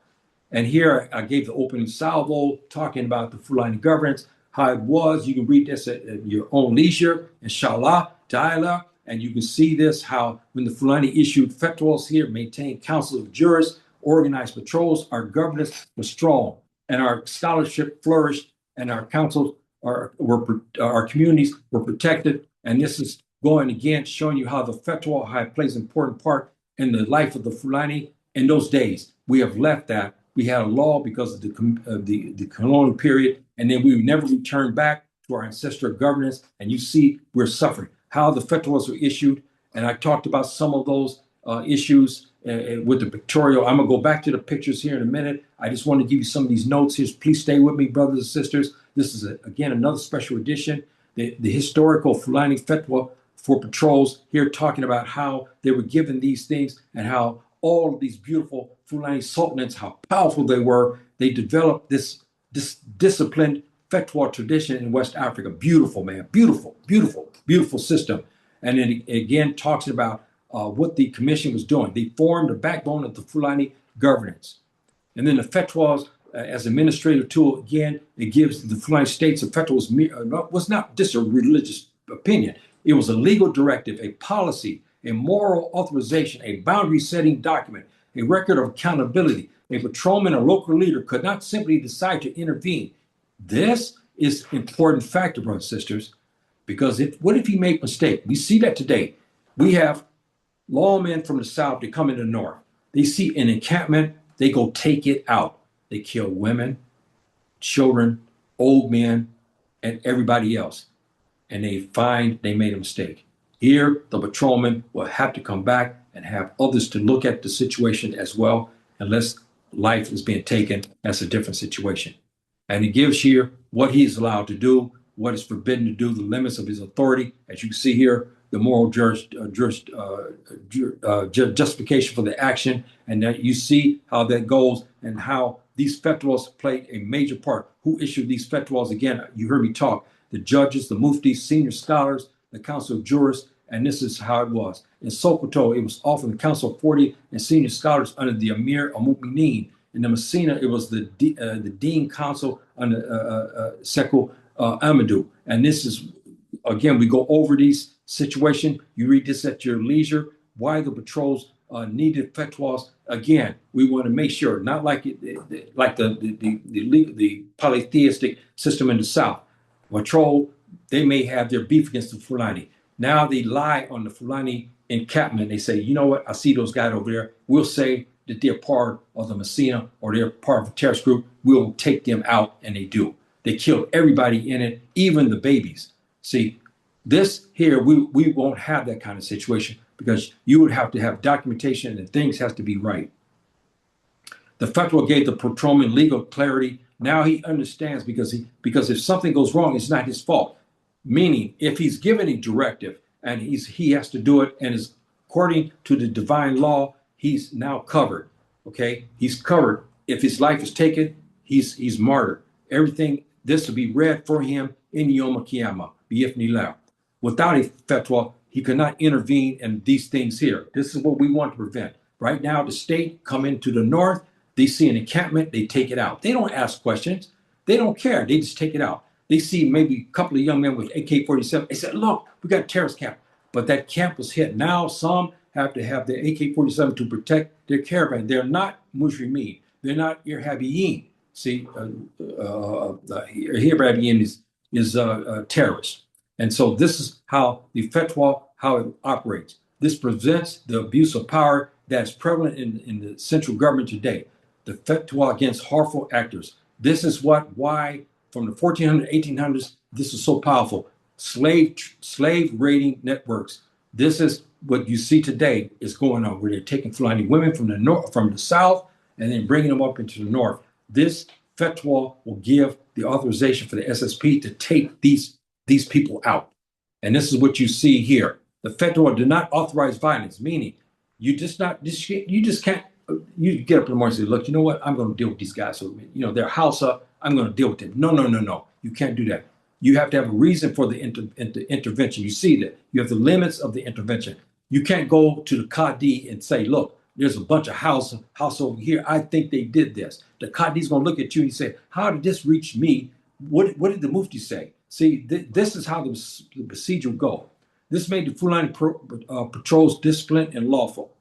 And here I gave the opening salvo talking about the Fulani governance, how it was. You can read this at your own leisure, inshallah, ta'ala. And you can see this, how when the Fulani issued fatwas here, maintained councils of jurists, organized patrols, our governance was strong and our scholarship flourished and our councils, our communities were protected. And this is going again, showing you how the fatwa plays an important part in the life of the Fulani in those days. We have left that. We had a law because of the colonial period, and then we never returned back to our ancestral governance. And you see, we're suffering. How the fatwas were issued, and I talked about some of those issues with the pictorial. I'm gonna go back to the pictures here in a minute. I just want to give you some of these notes here. Please stay with me, brothers and sisters. This is again another special edition. The historical Fulani fatwa for patrols here, talking about how they were given these things and how all of these beautiful Fulani sultanates, how powerful they were. They developed this disciplined fatwa tradition in West Africa. Beautiful, man. Beautiful, beautiful, beautiful system. And then again, talks about what the commission was doing. They formed the backbone of the Fulani governance. And then the fatwas as administrative tool, again, it gives the Fulani states a fatwa was not just a religious opinion. It was a legal directive, a policy, a moral authorization, a boundary-setting document, a record of accountability. A patrolman or local leader could not simply decide to intervene. This is an important factor, brothers and sisters, because what if he made a mistake? We see that today. We have lawmen from the south, they come in the north. They see an encampment, they go take it out. They kill women, children, old men, and everybody else. And they find they made a mistake. Here, the patrolman will have to come back and have others to look at the situation as well, unless life is being taken. That's a different situation. And he gives here what he is allowed to do, what is forbidden to do, the limits of his authority. As you can see here, the moral justification for the action. And that you see how that goes and how these fatwas played a major part. Who issued these fatwas? Again, you heard me talk. The judges, the muftis, senior scholars, the council of jurists, and this is how it was. In Sokoto, it was often the council of 40 and senior scholars under the Amir al-Mu'mineen. In the Messina, it was the Dean Council under Sekou Amadou. And this is, again, we go over these situations. You read this at your leisure. Why the patrols needed fatwas. Again, we want to make sure, not like the polytheistic system in the South. Patrol, they may have their beef against the Fulani. Now they lie on the Fulani encampment. They say, you know what? I see those guys over there. We'll say that they're part of the Messina or they're part of a terrorist group. We'll take them out, and they do. They kill everybody in it, even the babies. See, this here, we won't have that kind of situation because you would have to have documentation and things has to be right. The fatwa gave the patrolman legal clarity. Now he understands because if something goes wrong, it's not his fault. Meaning, if he's given a directive and he has to do it and is according to the divine law, he's now covered. Okay, he's covered. If his life is taken, he's martyred. Everything, this will be read for him in Yom Kiyama, bi'ifnillah. Without a fatwa, he could not intervene in these things here. This is what we want to prevent. Right now, the state come into the north, they see an encampment, they take it out. They don't ask questions. They don't care. They just take it out. They see maybe a couple of young men with AK-47. They said, look, we got a terrorist camp. But that camp was hit. Now some have to have their AK-47 to protect their caravan. They're not Mujrimeen. They're not Irhabiyin. See, Irhabiyin is terrorist. And so this is how the fatwa, how it operates. This prevents the abuse of power that's prevalent in the central government today. The fatwa against harmful actors. This is why from the 1400s, 1800s, this is so powerful. Slave raiding networks. This is what you see today is going on, where they're taking Fulani women from the north, from the south, and then bringing them up into the north. This fatwa will give the authorization for the SSP to take these people out. And this is what you see here. The fatwa did not authorize violence, meaning you just can't, you get up in the morning and say, look, you know what? I'm going to deal with these guys. So, they're Hausa. I'm going to deal with them. No. You can't do that. You have to have a reason for the intervention. You see that. You have the limits of the intervention. You can't go to the Qadi and say, look, there's a bunch of house over here. I think they did this. The Qadi's going to look at you and say, how did this reach me? What did the Mufti say? See, this is how the procedure will go. This made the Fulani patrols disciplined and lawful.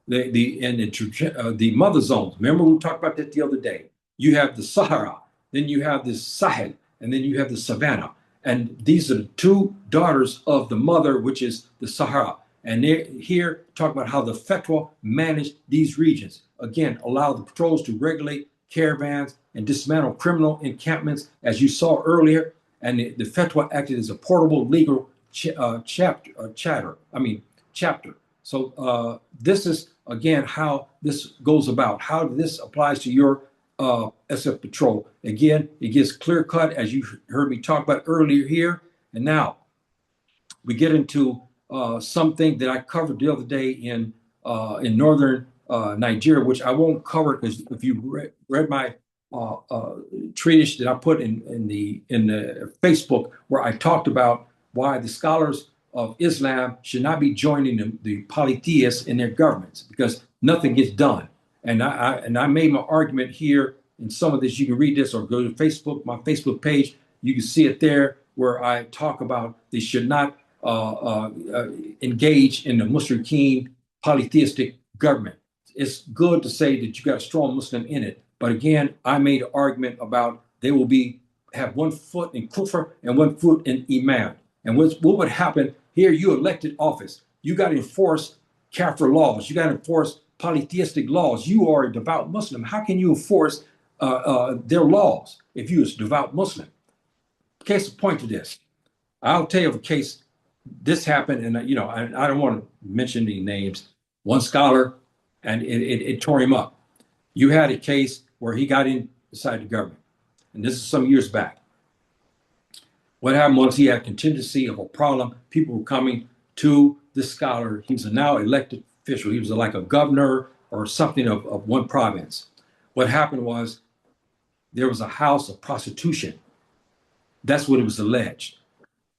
The mother zones. Remember we talked about that the other day. You have the Sahara, then you have the Sahel, and then you have the Savannah. And these are the two daughters of the mother, which is the Sahara. And they're here talking about how the fatwa managed these regions. Again, allow the patrols to regulate caravans and dismantle criminal encampments, as you saw earlier. And the fatwa acted as a portable legal chapter. So this is, again, how this goes about, how this applies to your SF patrol. Again, it gets clear cut, as you heard me talk about earlier here. And now we get into something that I covered the other day in northern Nigeria, which I won't cover because if you read my treatise that I put in the Facebook, where I talked about why the scholars of Islam should not be joining the polytheists in their governments, because nothing gets done. And I made my argument here in some of this. You can read this or go to Facebook, my Facebook page. You can see it there, where I talk about they should not engage in the Mushrikeen polytheistic government. It's good to say that you got a strong Muslim in it, but again, I made an argument about they will have 1 foot in kufr and 1 foot in iman. And what would happen here? You elected office. You got to enforce kafir laws. You got to enforce polytheistic laws. You are a devout Muslim. How can you enforce their laws if you're a devout Muslim? Case in point to this. I'll tell you of a case. This happened, and I don't want to mention any names. One scholar, and it tore him up. You had a case where he got inside the government, and this is some years back. What happened was he had contingency of a problem. People were coming to this scholar. He was a now elected official. He was like a governor or something of one province. What happened was there was a house of prostitution. That's what it was alleged.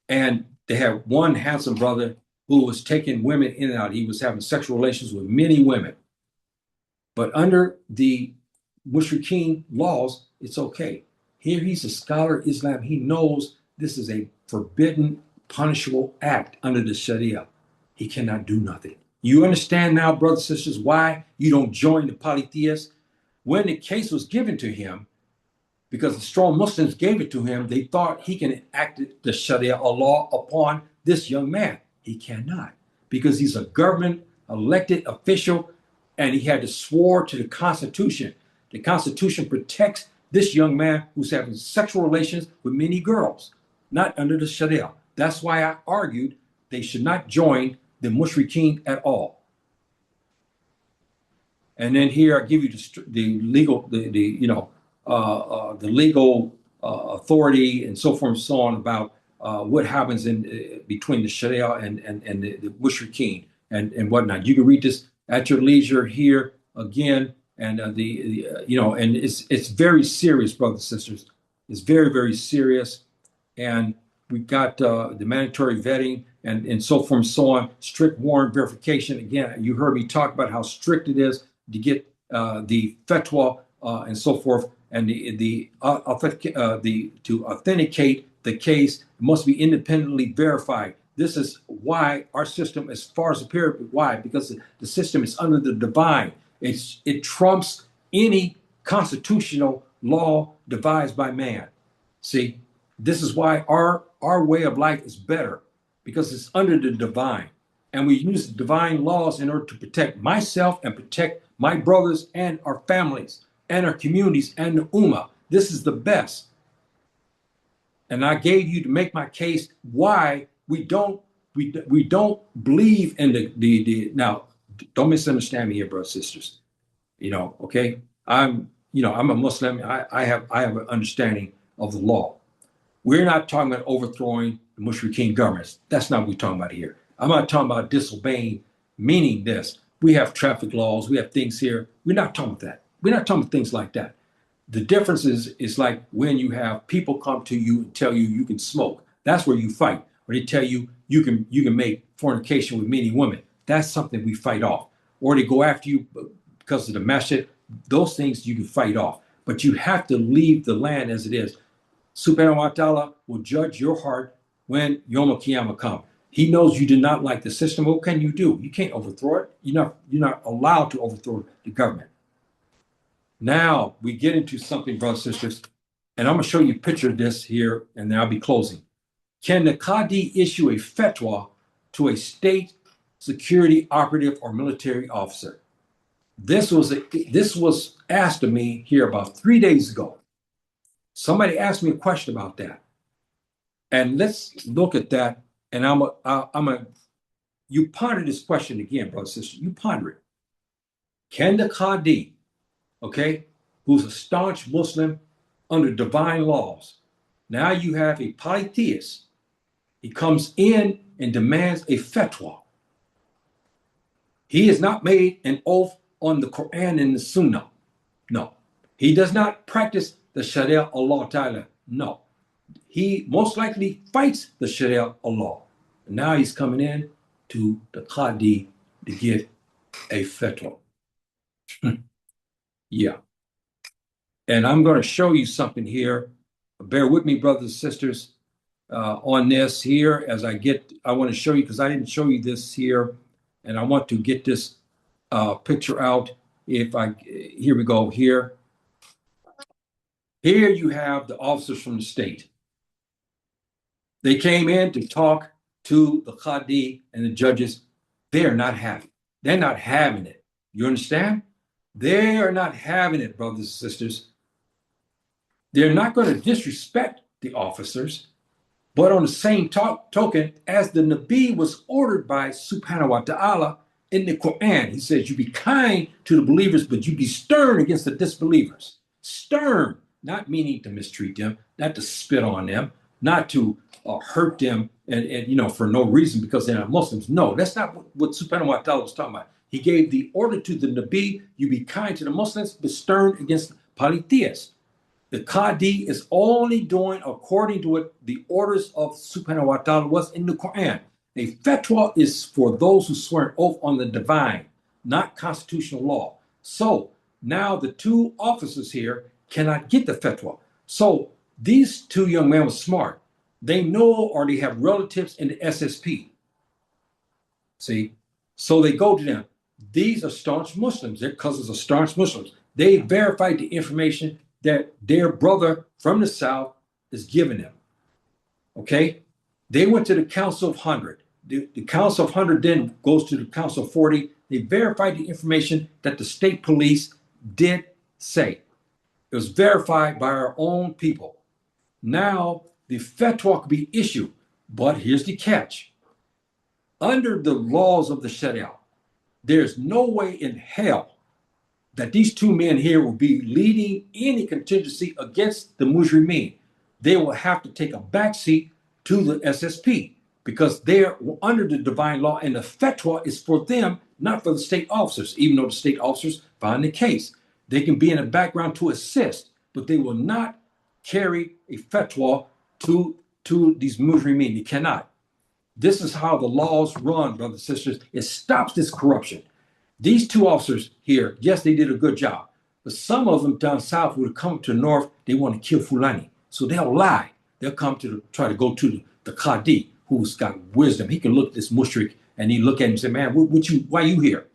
And they had one handsome brother who was taking women in and out. He was having sexual relations with many women. But under the Mushrikeen laws, it's okay. Here he's a scholar of Islam. He knows this is a forbidden, punishable act under the Sharia. He cannot do nothing. You understand now, brothers and sisters, why you don't join the polytheists? When the case was given to him, because the strong Muslims gave it to him, they thought he can enact the Sharia law upon this young man. He cannot, because he's a government elected official, and he had to swore to the Constitution. The Constitution protects this young man who's having sexual relations with many girls, not under the Sharia. That's why I argued they should not join the Mushrikeen at all. And then here I give you the legal, the legal authority and so forth and so on about what happens in between the Sharia and the Mushrikeen and whatnot. You can read this at your leisure here. Again, And and it's very serious, brothers and sisters. It's very, very serious. And we've got the mandatory vetting and so forth and so on, strict warrant verification. Again, you heard me talk about how strict it is to get the fatwa and so forth, and to authenticate the case, it must be independently verified. This is why our system is far superior. Why? Because the system is under the divine. It trumps any constitutional law devised by man. See, this is why our way of life is better, because it's under the divine. And we use divine laws in order to protect myself and protect my brothers and our families and our communities and the Ummah. This is the best. And I gave you to make my case why we don't believe in the now. Don't misunderstand me here, brothers and sisters. Okay. I'm a Muslim. I have an understanding of the law. We're not talking about overthrowing the Mushrikeen governments. That's not what we're talking about here. I'm not talking about disobeying, meaning this. We have traffic laws. We have things here. We're not talking about that. We're not talking about things like that. The difference is like when you have people come to you and tell you can smoke. That's where you fight. Or they tell you you can make fornication with many women. That's something we fight off. Or they go after you because of the masjid. Those things you can fight off. But you have to leave the land as it is. Subhanahu wa ta'ala will judge your heart when Yom Kiyama comes. He knows you do not like the system. What can you do? You can't overthrow it. You're not allowed to overthrow the government. Now we get into something, brothers and sisters, and I'm going to show you a picture of this here, and then I'll be closing. Can the Qadi issue a fatwa to a state security operative or military officer? This was asked of me here about 3 days ago. Somebody asked me a question about that, and let's look at that. And you ponder this question again, brothers and sisters. You ponder it. Can the Qadi, okay, who's a staunch Muslim under divine laws, now you have a polytheist. He comes in and demands a fatwa. He has not made an oath on the Quran and the Sunnah. No. He does not practice the Sharia Allah Ta'ala. No. He most likely fights the Sharia Allah. And now he's coming in to the Qadi to get a fatwa. Yeah. And I'm going to show you something here. Bear with me, brothers and sisters, on this here as I want to show you, because I didn't show you this here, and I want to get this picture out. Here we go here. Here you have the officers from the state. They came in to talk to the Qadi and the judges. They're not having it. You understand? They are not having it, brothers and sisters. They're not going to disrespect the officers, but on the same token, as the Nabi was ordered by Subhanahu wa ta'ala in the Quran, he says, you be kind to the believers, but you be stern against the disbelievers. Stern, not meaning to mistreat them, not to spit on them, not to hurt them and for no reason because they're not Muslims. No, that's not what Subhanahu wa ta'ala was talking about. He gave the order to the Nabi, you be kind to the Muslims, but stern against polytheists. The Qadi is only doing according to what the orders of Subhanahu wa ta'ala was in the Quran. A fatwa is for those who swear an oath on the divine, not constitutional law. So now the two officers here cannot get the fatwa. So these two young men were smart. They know or they have relatives in the SSP. See? So they go to them. These are staunch Muslims. Their cousins are staunch Muslims. They verified the information that their brother from the South is giving them. Okay? They went to the Council of 100. The Council of 100 then goes to the Council of 40. They verified the information that the state police did say. It was verified by our own people. Now, the fatwa could be issued. But here's the catch. Under the laws of the Sharia, there's no way in hell that these two men here will be leading any contingency against the Mujrimeen. They will have to take a backseat to the SSP because they're under the divine law, and the fatwa is for them, not for the state officers, even though the state officers find the case. They can be in the background to assist, but they will not carry a fatwa to these Mujahideen. They cannot. This is how the laws run, brothers and sisters. It stops this corruption. These two officers here, yes, they did a good job. But some of them down south would have come to the north, they want to kill Fulani. So they'll lie. They'll come to try to go to the Qadi, who's got wisdom. He can look at this mushrik and he look at him and say, man, why are you here?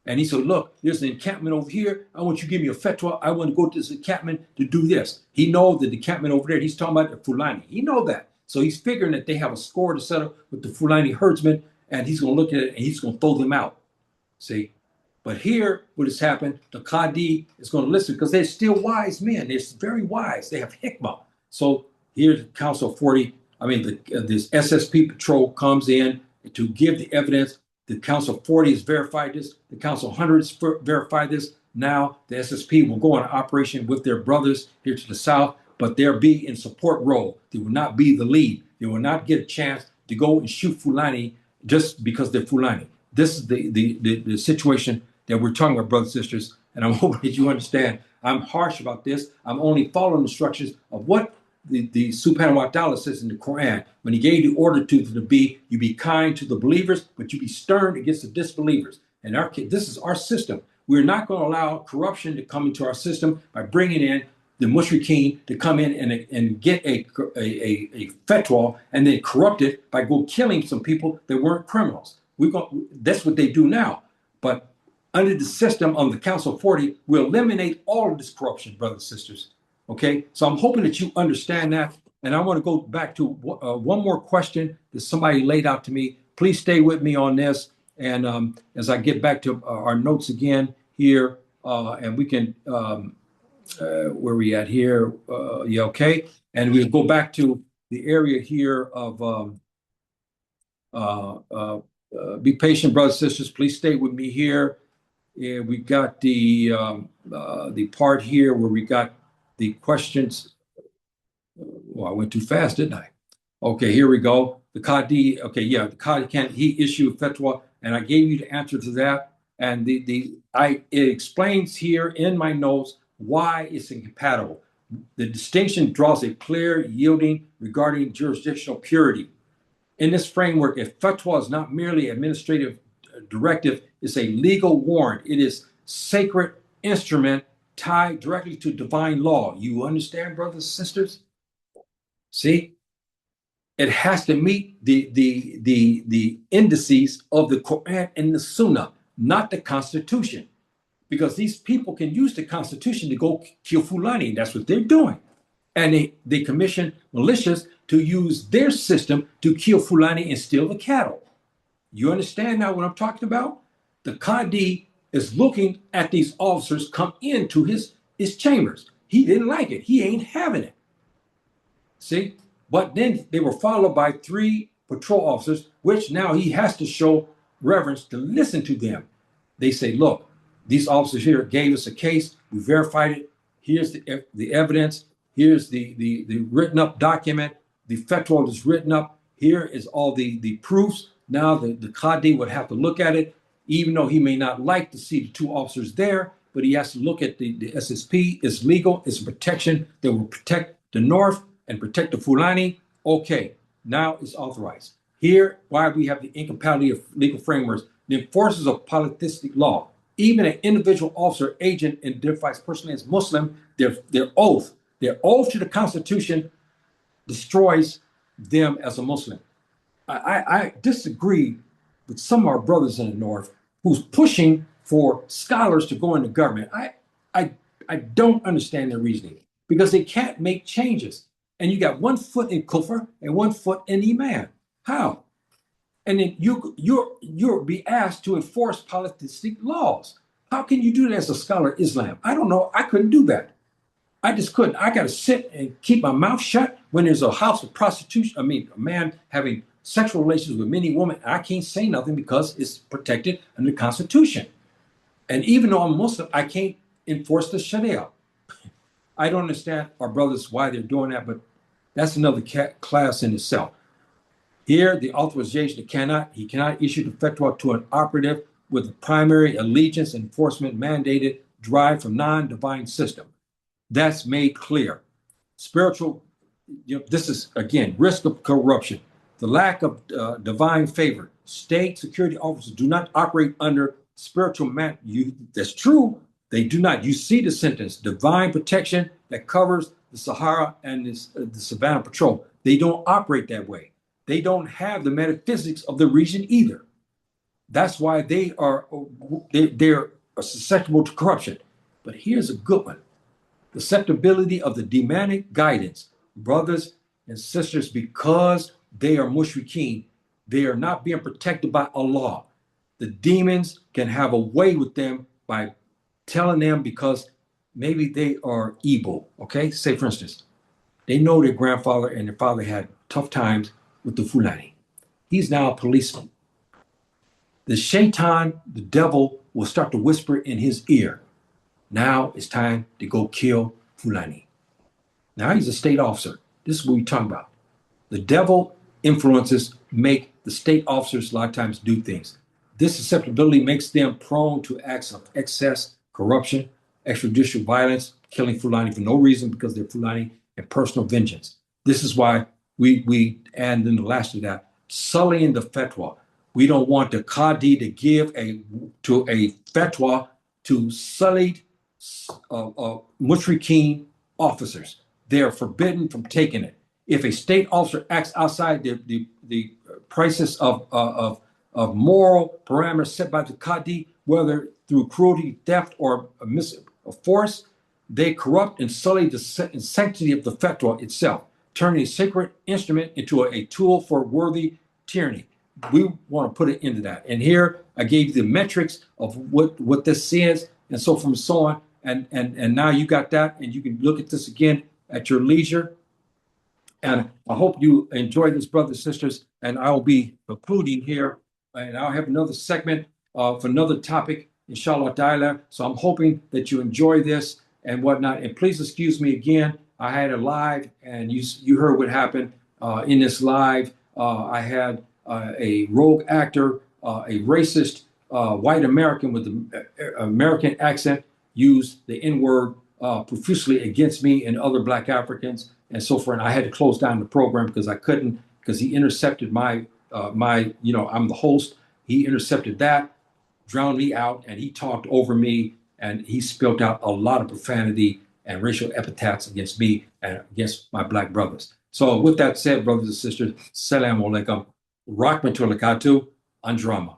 And he said, look, there's an encampment over here. I want you to give me a fatwa. I want to go to this encampment to do this. He knows that the encampment over there, he's talking about the Fulani. He knows that. So he's figuring that they have a score to settle with the Fulani herdsmen, and he's going to look at it and he's going to throw them out. See? But here, what has happened, the Qadi is going to listen because they're still wise men. They're very wise. They have hikmah. So here, the Council 40, this SSP patrol comes in to give the evidence. The Council 40 has verified this. The Council 100 has verified this. Now, the SSP will go on operation with their brothers here to the south, but they'll be in support role. They will not be the lead. They will not get a chance to go and shoot Fulani just because they're Fulani. This is the situation that we're talking about, brothers and sisters, and I'm hoping that you understand. I'm harsh about this. I'm only following instructions of what the Subhanahu wa ta'ala says in the Quran. When he gave the order to the be, you be kind to the believers, but you be stern against the disbelievers. And this is our system. We're not going to allow corruption to come into our system by bringing in the mushrikeen to come in and get a fatwa and then corrupt it by killing some people that weren't criminals. That's what they do now. But under the system on the Council 40, we'll eliminate all of this corruption, brothers and sisters. Okay, so I'm hoping that you understand that. And I want to go back to one more question that somebody laid out to me. Please stay with me on this. And as I get back to our notes again here, and we can, where we at here? Yeah, okay. And we'll go back to the area here of, be patient, brothers and sisters. Please stay with me here. Yeah, we got the part here where we got the questions. Well, I went too fast, didn't I? Okay, here we go. The Qadi, okay, yeah, the Qadi he issued fatwa, and I gave you the answer to that. And it explains here in my notes why it's incompatible. The distinction draws a clear yielding regarding jurisdictional purity. In this framework, if fatwa is not merely administrative directive, it's a legal warrant. It is sacred instrument tied directly to divine law. You understand, brothers and sisters? See, it has to meet the indices of the Quran and the Sunnah, not the Constitution, because these people can use the Constitution to go kill Fulani. That's what they're doing, and they commission militias to use their system to kill Fulani and steal the cattle. You understand now what I'm talking about? The Qadi is looking at these officers come into his chambers. He didn't like it. He ain't having it. See? But then they were followed by 3 patrol officers, which now he has to show reverence to listen to them. They say, look, these officers here gave us a case. We verified it. Here's the evidence. Here's the written up document. The fatwa is written up. Here is all the proofs. Now the Qadi would have to look at it, even though he may not like to see the 2 officers there, but he has to look at the SSP. It's legal. It's a protection that will protect the North and protect the Fulani. Okay, now it's authorized. Here, why we have the incompatibility of legal frameworks, the enforcers of polytheistic law, even an individual officer agent identifies personally as Muslim, their oath to the Constitution destroys them as a Muslim. I disagree with some of our brothers in the North who's pushing for scholars to go into government. I don't understand their reasoning because they can't make changes. And you got 1 foot in Kufr and 1 foot in Iman. How? And then you'll be asked to enforce polytheistic laws. How can you do that as a scholar of Islam? I don't know. I couldn't do that. I just couldn't. I got to sit and keep my mouth shut when there's a house of prostitution. I mean, a man having sexual relations with many women. I can't say nothing because it's protected under the Constitution. And even though I'm Muslim, I can't enforce the Sharia. I don't understand our brothers why they're doing that, but that's another class in itself. Here, the authorization cannot issue the fatwa to an operative with the primary allegiance enforcement mandated derived from non-divine system. That's made clear. Spiritual, this is, again, risk of corruption, the lack of divine favor. State security officers do not operate under spiritual that's true. They do not. You see the sentence, divine protection that covers the Sahara and the Savannah Patrol. They don't operate that way. They don't have the metaphysics of the region either. That's why they're susceptible to corruption. But here's a good one. The susceptibility of the demonic guidance, brothers and sisters, because they are mushrikeen, they are not being protected by Allah. The demons can have a way with them by telling them, because maybe they are evil, okay? Say, for instance, they know their grandfather and their father had tough times with the Fulani. He's now a policeman. The shaitan, the devil, will start to whisper in his ear, now it's time to go kill Fulani. Now he's a state officer. This is what we're talking about. The devil influences make the state officers a lot of times do things. This susceptibility makes them prone to acts of excess, corruption, extrajudicial violence, killing Fulani for no reason because they're Fulani, and personal vengeance. This is why we and then the last of that, sullying the fatwa. We don't want the Qadi to give a fatwa to sullied mushrikeen officers. They are forbidden from taking it. If a state officer acts outside the prices of moral parameters set by the Qadi, whether through cruelty, theft, or a force, they corrupt and sully the sanctity of the fatwa itself, turning a sacred instrument into a tool for worthy tyranny. We want to put it into that. And here I gave you the metrics of what this says, and so from so on. And now you got that, and you can look at this again at your leisure. And I hope you enjoy this, brothers and sisters. And I'll be concluding here, and I'll have another segment for another topic, inshallah ta'ala. So I'm hoping that you enjoy this and whatnot. And please excuse me again. I had a live, and you heard what happened in this live. I had a rogue actor, a racist white American with an American accent, use the N-word profusely against me and other Black Africans and so forth. And I had to close down the program because I couldn't, because he intercepted I'm the host. He intercepted that, drowned me out, and he talked over me, and he spilled out a lot of profanity and racial epithets against me and against my Black brothers. So with that said, brothers and sisters, Assalamu alaikum, rahmatullahi wa barakatuh, Andrama.